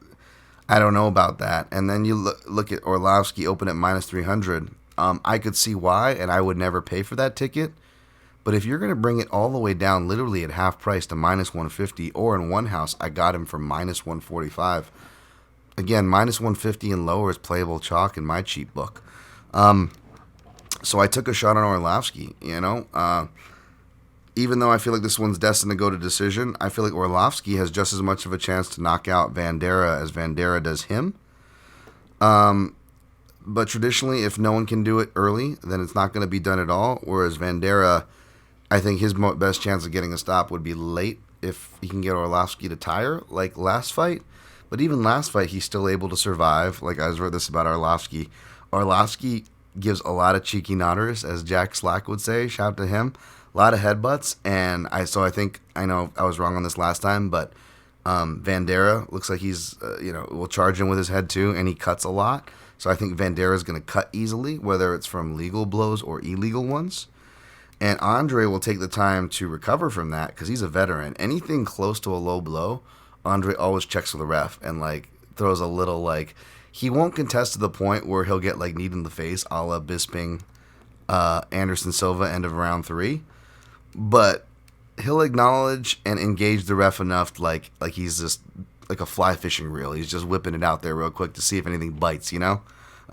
I don't know about that. And then you look at Arlovsky open at minus 300. I could see why, and I would never pay for that ticket. But if you're going to bring it all the way down, literally at half price to minus 150, or in one house, I got him for minus 145. Again, minus 150 and lower is playable chalk in my cheap book. So I took a shot on Arlovsky, even though I feel like this one's destined to go to decision, I feel like Arlovsky has just as much of a chance to knock out Vandera as Vandera does him. But traditionally, if no one can do it early, then it's not going to be done at all. Whereas Vandera, I think his best chance of getting a stop would be late if he can get Arlovsky to tire, like last fight. But even last fight, he's still able to survive. Like I wrote this about Arlovsky. Arlovsky gives a lot of cheeky nodders, as Jack Slack would say. Shout to him. A lot of headbutts, and I think I know I was wrong on this last time, but Vandera looks like he's will charge him with his head too, and he cuts a lot. So I think Vandera is going to cut easily, whether it's from legal blows or illegal ones. And Andre will take the time to recover from that because he's a veteran. Anything close to a low blow, Andre always checks with the ref and throws a little he won't contest to the point where he'll get kneed in the face, a la Bisping, Anderson Silva, end of round 3. But he'll acknowledge and engage the ref enough like he's just like a fly fishing reel. He's just whipping it out there real quick to see if anything bites,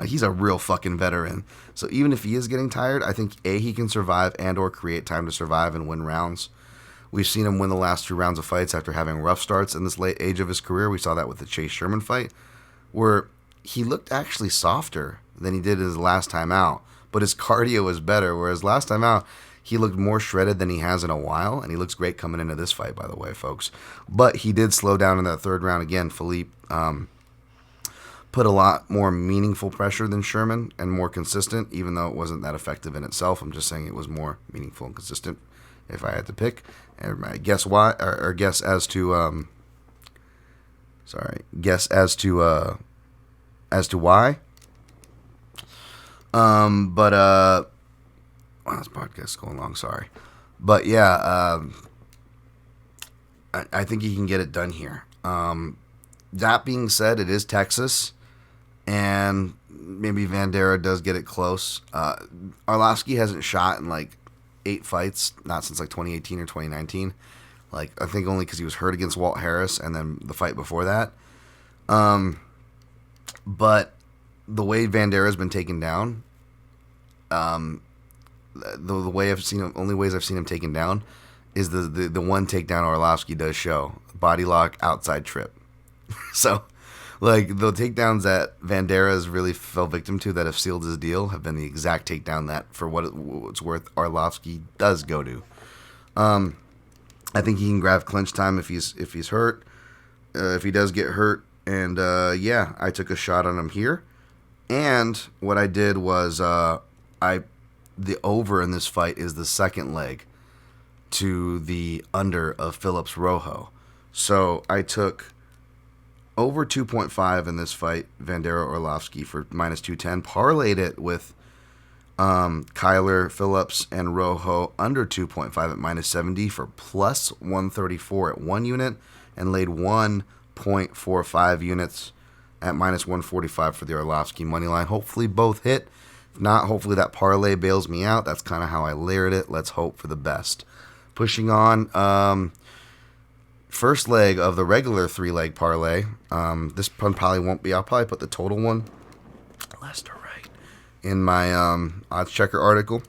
He's a real fucking veteran. So even if he is getting tired, I think he can survive and or create time to survive and win rounds. We've seen him win the last 2 rounds of fights after having rough starts in this late age of his career. We saw that with the Chase Sherman fight, where he looked actually softer than he did his last time out, but his cardio was better, whereas last time out, he looked more shredded than he has in a while, and he looks great coming into this fight, by the way, folks. But he did slow down in that 3rd round again. Philippe put a lot more meaningful pressure than Sherman and more consistent, even though it wasn't that effective in itself. I'm just saying it was more meaningful and consistent if I had to pick. And my guess why, or guess as to guess as to why. But wow, this podcast is going long. Sorry, but yeah, I think he can get it done here. That being said, it is Texas, and maybe Vanderaa does get it close. Arlovsky hasn't shot in like 8 fights, not since like 2018 or 2019. Like, I think only because he was hurt against Walt Harris and then the fight before that. But the way Vanderaa been taken down, the way I've seen him, only ways I've seen him taken down is the one takedown Arlovsky does show. Body lock, outside trip. So, like, the takedowns that Vanderaa really fell victim to that have sealed his deal have been the exact takedown that, for what it's worth, Arlovsky does go to. I think he can grab clinch time if he's hurt. If he does get hurt. And, yeah, I took a shot on him here. And what I did was the over in this fight is the second leg to the under of Phillips Rojo. So I took over 2.5 in this fight, Vanderaa Arlovsky for -210. Parlayed it with Kyler, Phillips, and Rojo under 2.5 at -70 for +134 at 1 unit, and laid 1.45 units at -145 for the Arlovsky money line. Hopefully both hit. If not, hopefully that parlay bails me out. That's kind of how I layered it. Let's hope for the best. Pushing on, first leg of the regular 3-leg parlay. This one probably won't be. I'll probably put the total one, left or right, in my odds checker article.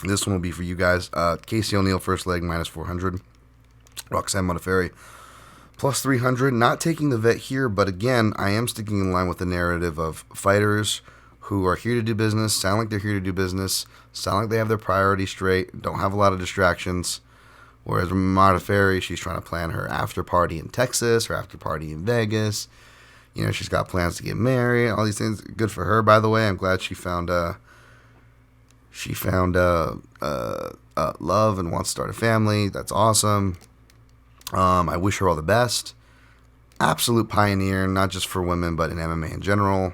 This one will be for you guys. Casey O'Neill first leg -400. Roxanne Modafferi +300. Not taking the vet here, but again, I am sticking in line with the narrative of fighters who are here to do business, sound like they're here to do business, sound like they have their priorities straight, don't have a lot of distractions. Whereas Modafferi, she's trying to plan her after party in Texas, her after party in Vegas. You know, she's got plans to get married, all these things. Good for her, by the way. I'm glad she found love and wants to start a family. That's awesome. I wish her all the best. Absolute pioneer, not just for women, but in MMA in general.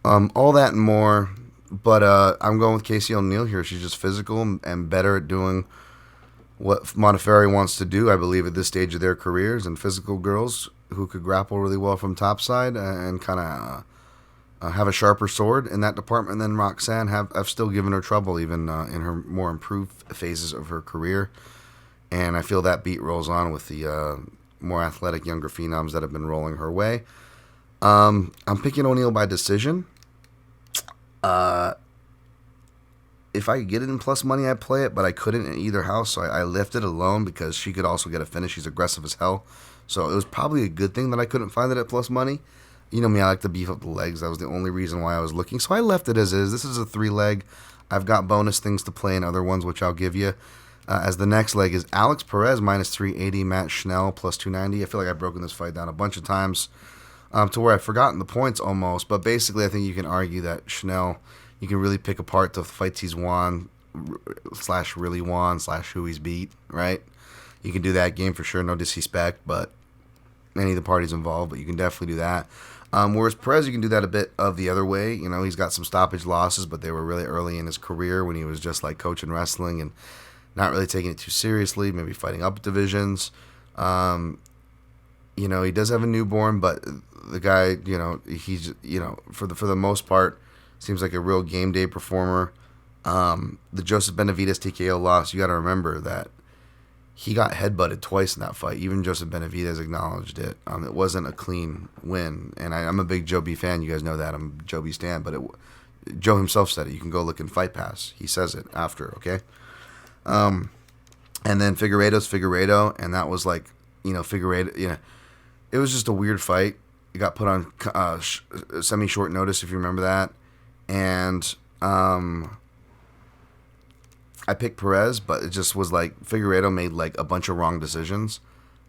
All that and more. But I'm going with Casey O'Neill here. She's just physical and better at doing what Modafferi wants to do, I believe, at this stage of their careers. And physical girls who could grapple really well from topside and kind of have a sharper sword in that department than Roxanne have still given her trouble, even in her more improved phases of her career. And I feel that beat rolls on with the more athletic younger phenoms that have been rolling her way. I'm picking O'Neill by decision. If I could get it in plus money, I'd play it, but I couldn't in either house, so I left it alone because she could also get a finish. She's aggressive as hell. So it was probably a good thing that I couldn't find it at plus money. You know me, I like to beef up the legs. That was the only reason why I was looking. So I left it as is. This is a 3-leg. I've got bonus things to play in other ones, which I'll give you. As the next leg is Alex Perez -380, Matt Schnell +290. I feel like I've broken this fight down a bunch of times to where I've forgotten the points almost. But basically, I think you can argue that Schnell, you can really pick apart the fights he's won, / really won, / who he's beat, right? You can do that game for sure, no disrespect, but any of the parties involved, but you can definitely do that. Whereas Perez, you can do that a bit of the other way. You know, he's got some stoppage losses, but they were really early in his career when he was just like coaching wrestling and not really taking it too seriously, maybe fighting up divisions. You know, he does have a newborn, but the guy, you know, he's, you know, for the most part, seems like a real game day performer. The Joseph Benavidez TKO loss, you got to remember that he got headbutted twice in that fight. Even Joseph Benavidez acknowledged it. It wasn't a clean win. And I'm a big Joe B fan. You guys know that. I'm a Joe B stan. But Joe himself said it. You can go look in Fight Pass. He says it after, okay? And then Figueiredo's Figueiredo. And that was like, you know, Figueiredo, you know, it was just a weird fight. It got put on semi-short notice, if you remember that. And I picked Perez, but it just was like Figueiredo made like a bunch of wrong decisions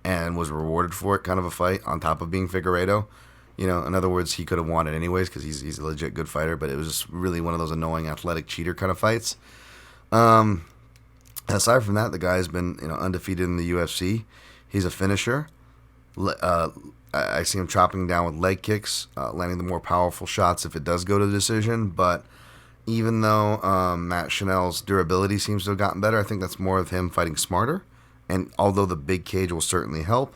and was rewarded for it, kind of a fight on top of being Figueiredo. You know, in other words, he could have won it anyways because he's a legit good fighter, but it was just really one of those annoying athletic cheater kind of fights. Aside from that, the guy's been, you know, undefeated in the UFC. He's a finisher. I see him chopping down with leg kicks, landing the more powerful shots if it does go to decision. But even though Matt Chanel's durability seems to have gotten better, I think that's more of him fighting smarter. And although the big cage will certainly help,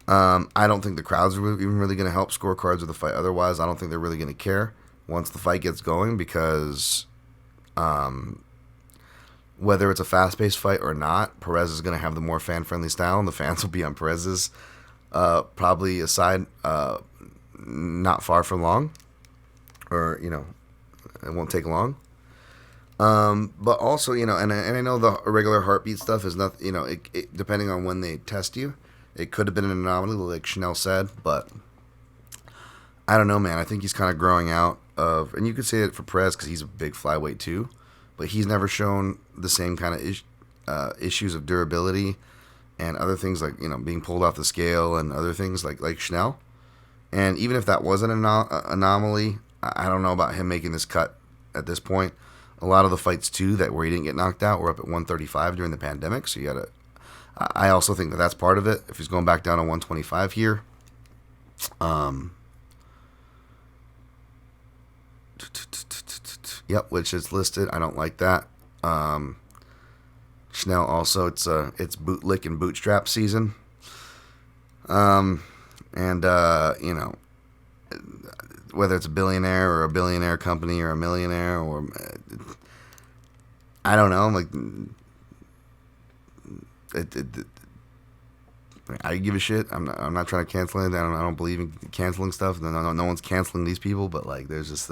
I don't think the crowd's even really going to help scorecards of the fight. Otherwise, I don't think they're really going to care once the fight gets going, because whether it's a fast-paced fight or not, Perez is going to have the more fan-friendly style, and the fans will be on Perez's probably side not far from long, or, it won't take long. But also, and I know the irregular heartbeat stuff is not, it depending on when they test you, it could have been an anomaly, like Chanel said, but I don't know, man. I think he's kind of growing out of, and you could say it for Perez because he's a big flyweight too, but he's never shown the same kind of issues of durability and other things like, being pulled off the scale and other things like Chanel. And even if that was an anomaly, I don't know about him making this cut at this point. A lot of the fights too where he didn't get knocked out were up at 135 during the pandemic, so you gotta. I also think that that's part of it. If he's going back down to 125 here, yep, which is listed. I don't like that. Chanel also, it's bootlick and bootstrap season. And whether it's a billionaire or a billionaire company or a millionaire or I don't know, like I give a shit. I'm not trying to cancel it. I don't believe in canceling stuff. No one's canceling these people, but like there's just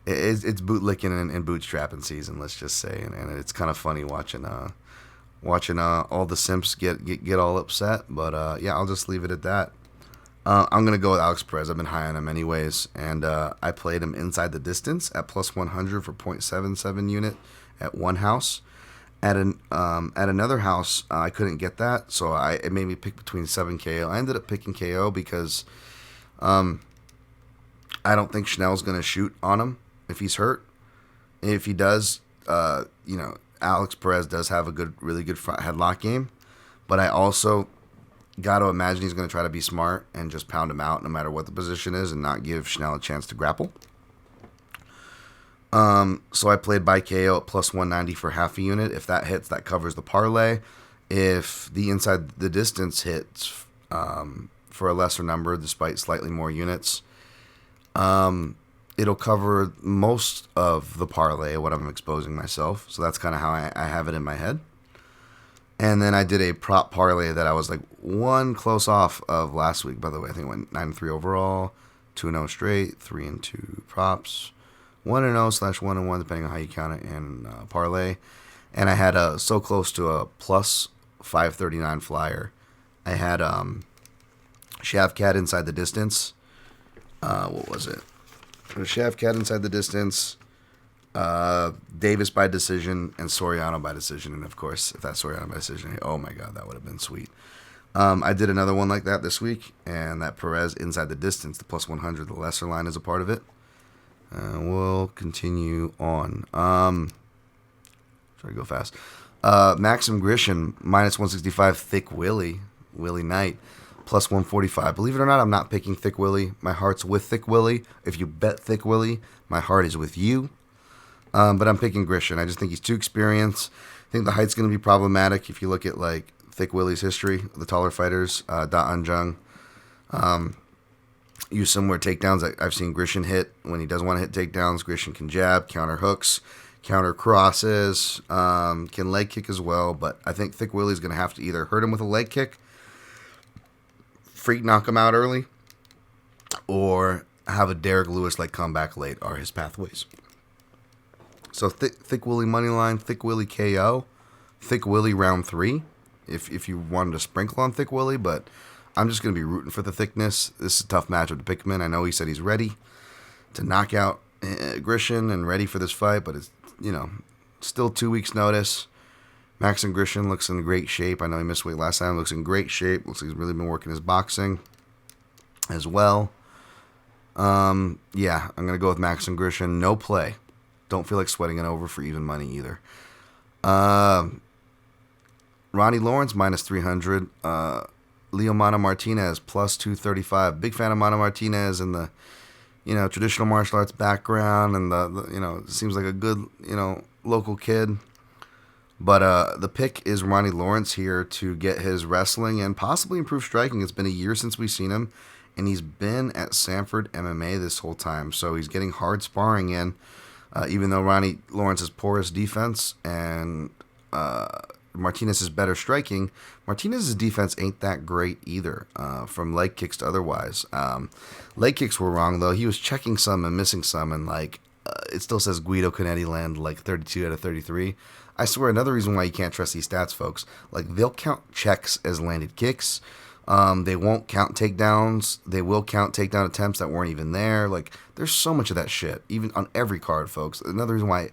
it's bootlicking and bootstrapping season, let's just say, and it's kind of funny watching all the simps get all upset. But yeah, I'll just leave it at that. I'm gonna go with Alex Perez. I've been high on him anyways, and I played him inside the distance at plus 100 for 0.77 unit at one house. At another house, I couldn't get that, so it made me pick between 7 KO. I ended up picking KO because I don't think Chanel's gonna shoot on him if he's hurt. And if he does, Alex Perez does have a really good front headlock game, but I also got to imagine he's going to try to be smart and just pound him out no matter what the position is and not give Chanel a chance to grapple. So I played by KO at plus 190 for half a unit. If that hits, that covers the parlay. If the inside the distance hits for a lesser number despite slightly more units, it'll cover most of the parlay, what I'm exposing myself. So that's kind of how I have it in my head. And then I did a prop parlay that I was like one close off of last week. By the way, I think it went 9-3 overall, 2-0 straight, 3-2 props, 1-0/1-1 depending on how you count it, and parlay. And I had so close to a plus 539 flyer. I had Shavkat inside the distance. What was it? Shavkat inside the distance. Davis by decision and Soriano by decision, and of course, if that's Soriano by decision, oh my god, that would have been sweet. I did another one like that this week, and that Perez inside the distance, the plus 100, the lesser line is a part of it. We'll continue on. Try to go fast. Maxim Grishin minus 165, Thick Willie Knight plus 145. Believe it or not, I'm not picking Thick Willie. My heart's with Thick Willie. If you bet Thick Willie, my heart is with you. But I'm picking Grishin. I just think he's too experienced. I think the height's going to be problematic if you look at like Thick Willie's history, the taller fighters. Da Anjung use similar takedowns. I've seen Grishin hit when he doesn't want to hit takedowns. Grishin can jab, counter hooks, counter crosses, can leg kick as well. But I think Thick Willie's going to have to either hurt him with a leg kick, freak knock him out early, or have a Derek Lewis-like comeback late are his pathways. So Thick Willie moneyline, Thick Willie KO, Thick Willie round 3, if you wanted to sprinkle on Thick Willie, but I'm just going to be rooting for the thickness. This is a tough matchup to pick him in. I know he said he's ready to knock out Grishin and ready for this fight, but it's, still 2 weeks notice. Maxim Grishin looks in great shape. I know he missed weight last time. Looks in great shape. Looks like he's really been working his boxing as well. Yeah, I'm going to go with Maxim Grishin. No play. Don't feel like sweating it over for even money either. Ronnie Lawrence minus 300. Mana Martinez plus 235. Big fan of Mana Martinez and the traditional martial arts background, and the seems like a good local kid. But the pick is Ronnie Lawrence here to get his wrestling and possibly improve striking. It's been a year since we've seen him, and he's been at Sanford MMA this whole time, so he's getting hard sparring in. Even though Ronnie Lawrence is porous defense and Martinez is better striking, Martinez's defense ain't that great either, from leg kicks to otherwise. Leg kicks were wrong, though. He was checking some and missing some, and it still says Guido Canetti land 32 out of 33. I swear, another reason why you can't trust these stats, folks. They'll count checks as landed kicks. They won't count takedowns. They will count takedown attempts that weren't even there. There's so much of that shit, even on every card, folks. Another reason why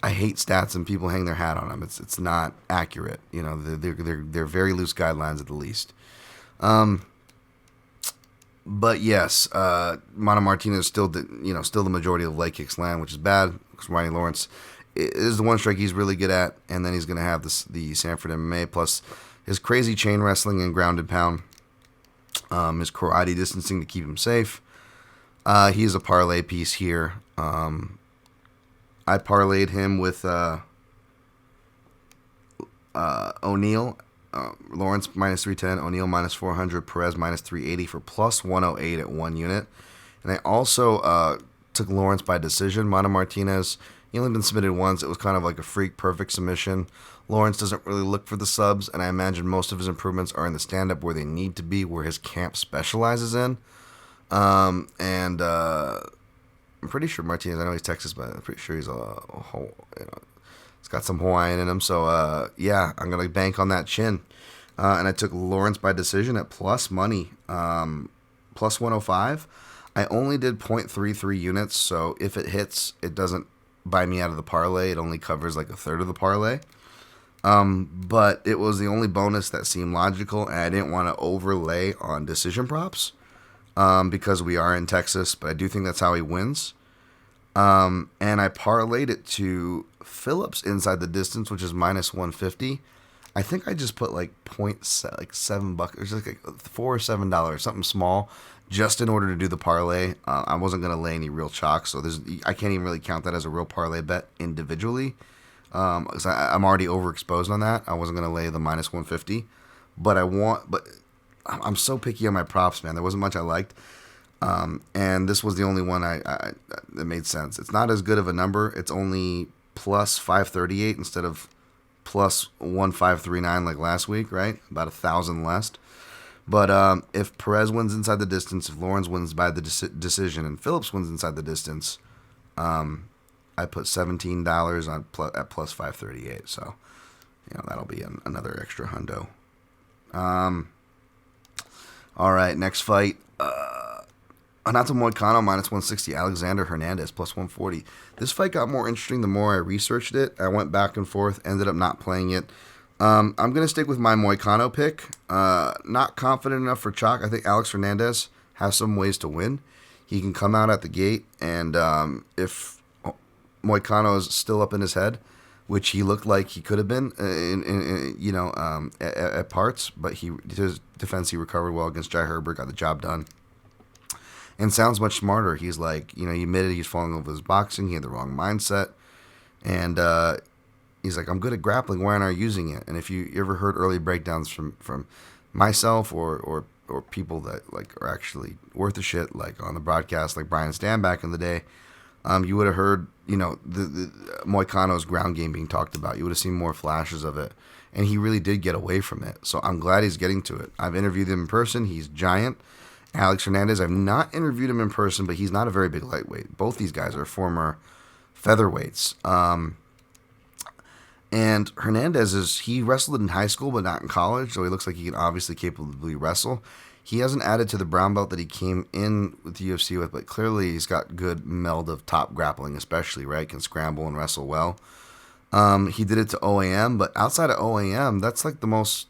I hate stats and people hang their hat on them. It's not accurate. They're very loose guidelines at the least. But yes, Mana Martinez still the majority of leg kicks land, which is bad because Ronnie Lawrence is the one strike he's really good at, and then he's going to have the Sanford MMA plus his crazy chain wrestling and grounded pound, his karate distancing to keep him safe. He's a parlay piece here. I parlayed him with O'Neal, Lawrence minus 310, O'Neal minus 400, Perez minus 380 for plus 108 at one unit. And I also took Lawrence by decision. Mana Martinez, he only been submitted once. It was kind of like a freak perfect submission. Lawrence doesn't really look for the subs, and I imagine most of his improvements are in the stand-up where they need to be, where his camp specializes in. I'm pretty sure Martinez, I know he's Texas, but I'm pretty sure he's he's got some Hawaiian in him. So, yeah, I'm going to bank on that chin. And I took Lawrence by decision at plus money, plus 105. I only did 0.33 units, so if it hits, it doesn't buy me out of the parlay. It only covers a third of the parlay. But it was the only bonus that seemed logical, and I didn't want to overlay on decision props because we are in Texas, but I do think that's how he wins. And I parlayed it to Phillips inside the distance, which is minus 150. I think I just put $7, or just $4 or $7, something small, just in order to do the parlay. I wasn't going to lay any real chalk, so I can't even really count that as a real parlay bet individually. Because I'm already overexposed on that. I wasn't going to lay the minus 150, but I'm so picky on my props, man. There wasn't much I liked, and this was the only one that made sense. It's not as good of a number. It's only plus 538 instead of plus 1539 like last week, right? About 1,000 less. But if Perez wins inside the distance, if Lawrence wins by the decision, and Phillips wins inside the distance, I put $17 on at plus 538. So, that'll be another extra hundo. All right, next fight. Anato Moicano minus 160. Alexander Hernandez plus 140. This fight got more interesting the more I researched it. I went back and forth, ended up not playing it. I'm going to stick with my Moicano pick. Not confident enough for chalk. I think Alex Hernandez has some ways to win. He can come out at the gate, and if Moicano is still up in his head, which he looked like he could have been at parts, but his defense, he recovered well against Jai Herbert, got the job done, and sounds much smarter. He's he admitted he's falling over his boxing. He had the wrong mindset, and he's like, I'm good at grappling. Why aren't I using it? And if you ever heard early breakdowns from myself or people that are actually worth a shit, on the broadcast, like Brian Stan back in the day, you would have heard the Moicano's ground game being talked about. You would have seen more flashes of it, and he really did get away from it. So I'm glad he's getting to it. I've interviewed him in person. He's giant. Alex Hernandez, I've not interviewed him in person, but he's not a very big lightweight. Both these guys are former featherweights. And Hernandez he wrestled in high school, but not in college, so he looks like he can obviously capably wrestle. He hasn't added to the brown belt that he came in with the UFC with, but clearly he's got good meld of top grappling, especially, right? Can scramble and wrestle well. He did it to OAM, but outside of OAM, that's the most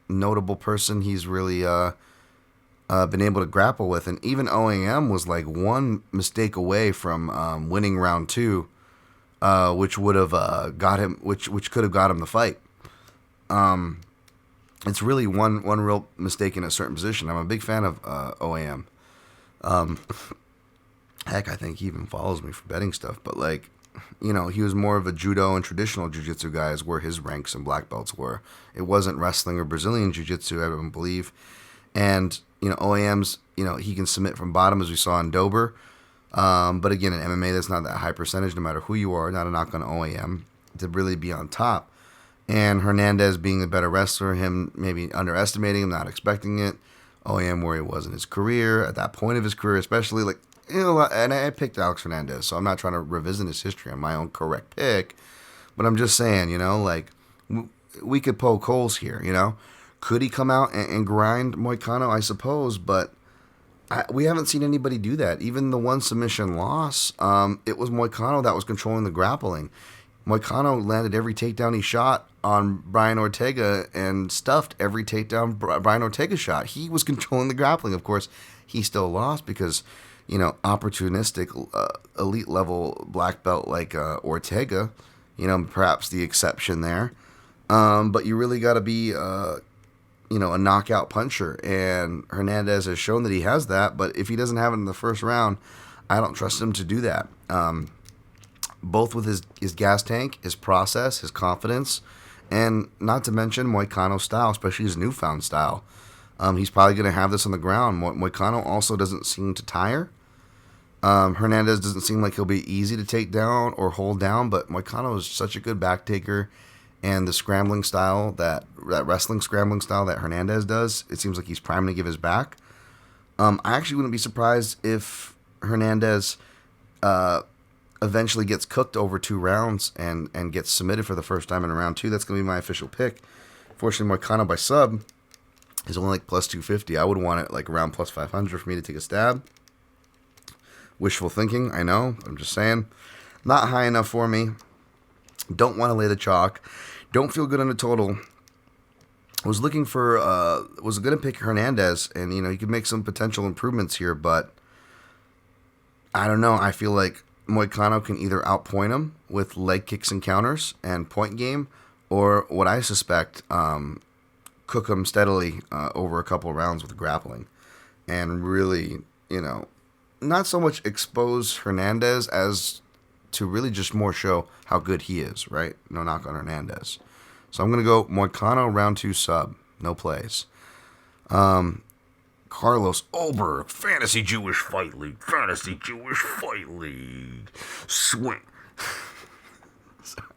notable person he's really been able to grapple with. And even OAM was one mistake away from winning round 2, which would have got him, which could have got him the fight. it's really one real mistake in a certain position. I'm a big fan of OAM. Um, Heck, I think he even follows me for betting stuff. But like, he was more of a judo and traditional jiu-jitsu guys where his ranks and black belts were. It wasn't wrestling or Brazilian jiu-jitsu, I don't believe. And OAM's, he can submit from bottom as we saw in Dober. But again, in MMA, that's not that high percentage, no matter who you are. Not a knock on OAM to really be on top. And Hernandez being the better wrestler, him maybe underestimating him, not expecting it. OAM where he was in his career, at that point of his career, especially like, and I picked Alex Hernandez, so I'm not trying to revisit his history on my own correct pick. But I'm just saying, like, we could poke holes here, Could he come out and grind Moicano? I suppose, but we haven't seen anybody do that. Even the one submission loss, it was Moicano that was controlling the grappling. Moicano landed every takedown he shot on Brian Ortega and stuffed every takedown Brian Ortega shot. He was controlling the grappling. Of course, he still lost because, opportunistic elite level black belt like Ortega, perhaps the exception there. But you really got to be, a knockout puncher. And Hernandez has shown that he has that. But if he doesn't have it in the first round, I don't trust him to do that. Both with his gas tank, his process, his confidence, and not to mention Moicano's style, especially his newfound style. He's probably going to have this on the ground. Moicano also doesn't seem to tire. Hernandez doesn't seem like he'll be easy to take down or hold down, but Moicano is such a good back taker, and the scrambling style, that wrestling scrambling style that Hernandez does, it seems like he's primed to give his back. I actually wouldn't be surprised if Hernandez eventually gets cooked over 2 rounds and gets submitted for the first time in round 2. That's going to be my official pick. Fortunately, Moicano by sub is only like plus 250. I would want it like around plus 500 for me to take a stab. Wishful thinking, I know. I'm just saying. Not high enough for me. Don't want to lay the chalk. Don't feel good on the total. I was looking for, was going to pick Hernandez, and, he could make some potential improvements here, but I don't know. I feel like Moicano can either outpoint him with leg kicks and counters and point game, or what I suspect, cook him steadily over a couple of rounds with grappling, and really, not so much expose Hernandez as to really just more show how good he is, right? No knock on Hernandez. So I'm going to go Moicano round 2 sub, no plays. Carlos Ulberg, Fantasy Jewish Fight League. Swing. Sorry.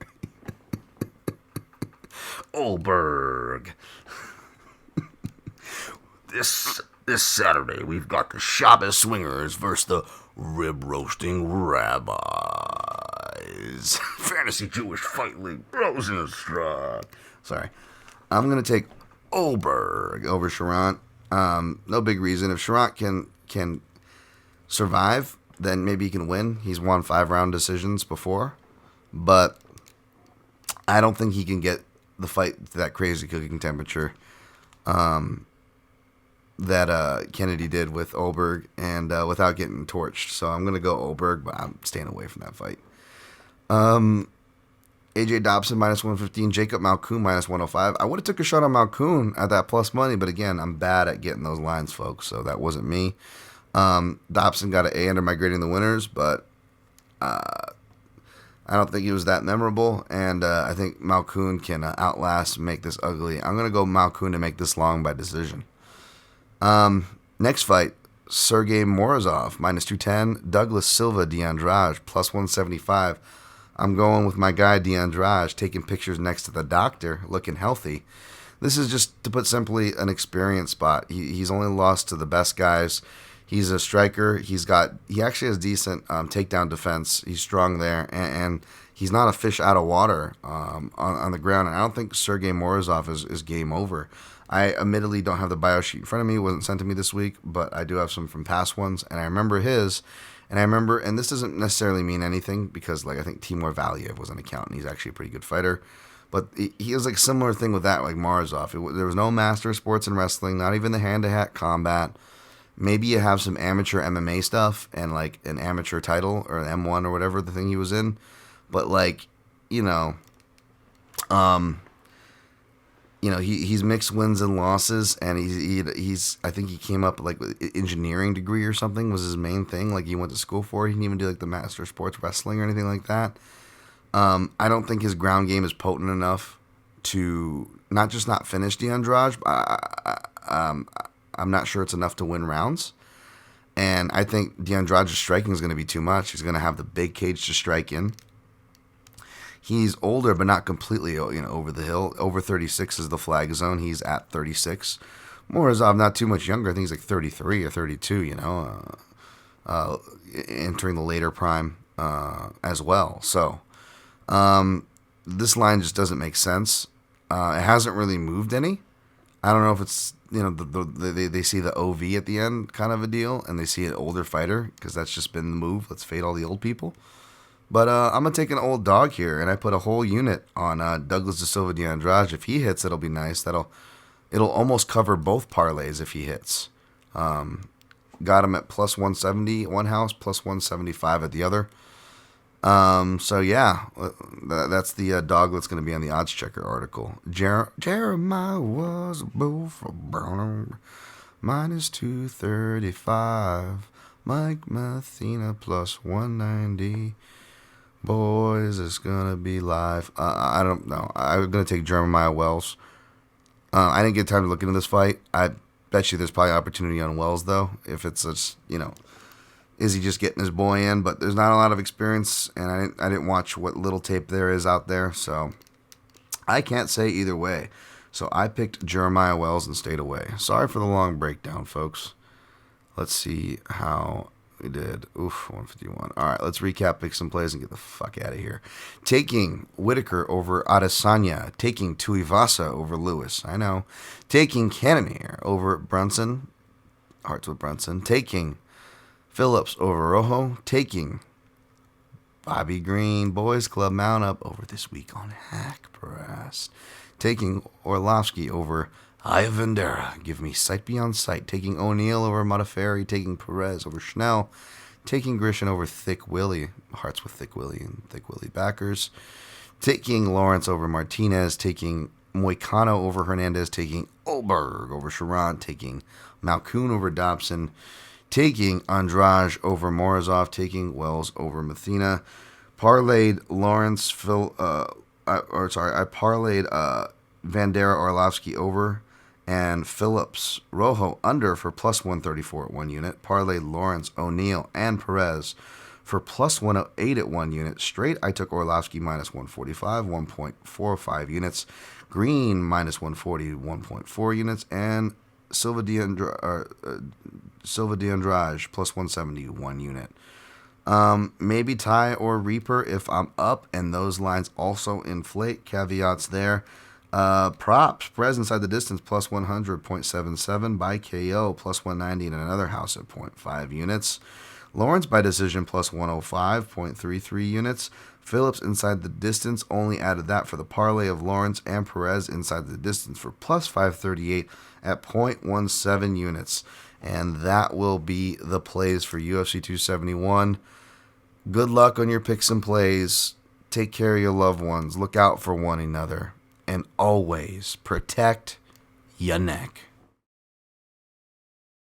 Ulberg. This Saturday, we've got the Shabbos Swingers versus the Rib Roasting Rabbis. Fantasy Jewish Fight League. Rosenstraw. Sorry. I'm going to take Ulberg over Sharant. No big reason. If Sharant can survive, then maybe he can win. He's won 5-round decisions before. But I don't think he can get the fight to that crazy cooking temperature that Kennedy did with Ulberg, and without getting torched. So I'm going to go Ulberg, but I'm staying away from that fight. AJ Dobson minus 115, Jacob Malkoun minus 105. I would have took a shot on Malkoun at that plus money, but again, I'm bad at getting those lines, folks, so that wasn't me. Dobson got an A under my grading the winners, but I don't think he was that memorable, and I think Malkoun can outlast and make this ugly. I'm going to go Malkoun to make this long by decision. Next fight, Sergey Morozov, minus 210. Douglas Silva, D'Andrade, plus 175. I'm going with my guy, D'Andrade, taking pictures next to the doctor, looking healthy. This is just, to put simply, an experience spot. He's only lost to the best guys. He's a striker. He actually has decent takedown defense. He's strong there, and he's not a fish out of water on the ground. And I don't think Sergey Morozov is game over. I admittedly don't have the bio sheet in front of me. It wasn't sent to me this week, but I do have some from past ones, and I remember his. And this doesn't necessarily mean anything because, I think Timur Valiev was an account, and he's actually a pretty good fighter. But he has, a similar thing with that, like Morozov. There was no master of sports in wrestling, not even the hand-to-hand combat. Maybe you have some amateur MMA stuff and, an amateur title or an M1 or whatever the thing he was in. But, he's mixed wins and losses, and he's I think he came up like with engineering degree or something was his main thing. Like he went to school for it. He didn't even do like the master of sports wrestling or anything like that. I don't think his ground game is potent enough to not just not finish the Andrade. I'm not sure it's enough to win rounds. And I think the Andrade's striking is going to be too much. He's going to have the big cage to strike in. He's older, but not completely, over the hill. Over 36 is the flag zone. He's at 36. Morozov, not too much younger. I think he's like 33 or 32, entering the later prime as well. So this line just doesn't make sense. It hasn't really moved any. I don't know if it's, they see the OV at the end kind of a deal, and they see an older fighter, because that's just been the move. Let's fade all the old people. But I'm going to take an old dog here, and I put a whole unit on Douglas Da Silva de Andrade. If he hits, it'll be nice. It'll almost cover both parlays if he hits. Got him at plus 170 at one house, plus 175 at the other. So yeah, that's the dog that's going to be on the odds checker article. Jeremiah was a bull for Browner, minus 235. Mike Mathena plus 190. Boys, it's going to be live. I don't know. I'm going to take Jeremiah Wells. I didn't get time to look into this fight. I bet you there's probably opportunity on Wells, though. If it's just, is he just getting his boy in? But there's not a lot of experience, and I didn't watch what little tape there is out there. So I can't say either way. So I picked Jeremiah Wells and stayed away. Sorry for the long breakdown, folks. Let's see how we did. 151. All right, let's recap, pick some plays, and get the fuck out of here. Taking Whitaker over Adesanya. Taking Tuivasa over Lewis. I know. Taking Cannonier over Brunson. Hearts with Brunson. Taking Phillips over Rowe. Taking Bobby Green, Boys Club mount up over this week on Hack Press. Taking Orlovsky over Ivandera. Give me sight beyond sight. Taking O'Neal over Modafferi. Taking Perez over Schnell. Taking Grisham over Thick Willie. Hearts with Thick Willie and Thick Willie backers. Taking Lawrence over Martinez. Taking Moicano over Hernandez. Taking Olberg over Sharon. Taking Malkoun over Dobson. Taking Andrade over Morozov. Taking Wells over Mathena. Parlayed Lawrence I parlayed Vandera Orlovsky over and Phillips Rojo under for plus 134 at one unit. Parlayed Lawrence, O'Neal, and Perez for plus 108 at one unit. Straight, I took Orlovsky minus 145, 1.45 units. Green minus 140, 1.4 units. And Silva de Andrade plus 170, 1 unit. Maybe tie or Reaper if I'm up, and those lines also inflate. Caveats there. Props, Perez inside the distance, plus 100.77 by KO, plus 190 in another house at 0.5 units. Lawrence by decision, plus 105.33 units. Phillips inside the distance, only added that for the parlay of Lawrence and Perez inside the distance for plus 538 at 0.17 units. And that will be the plays for UFC 271. Good luck on your picks and plays. Take care of your loved ones. Look out for one another. And always protect your neck.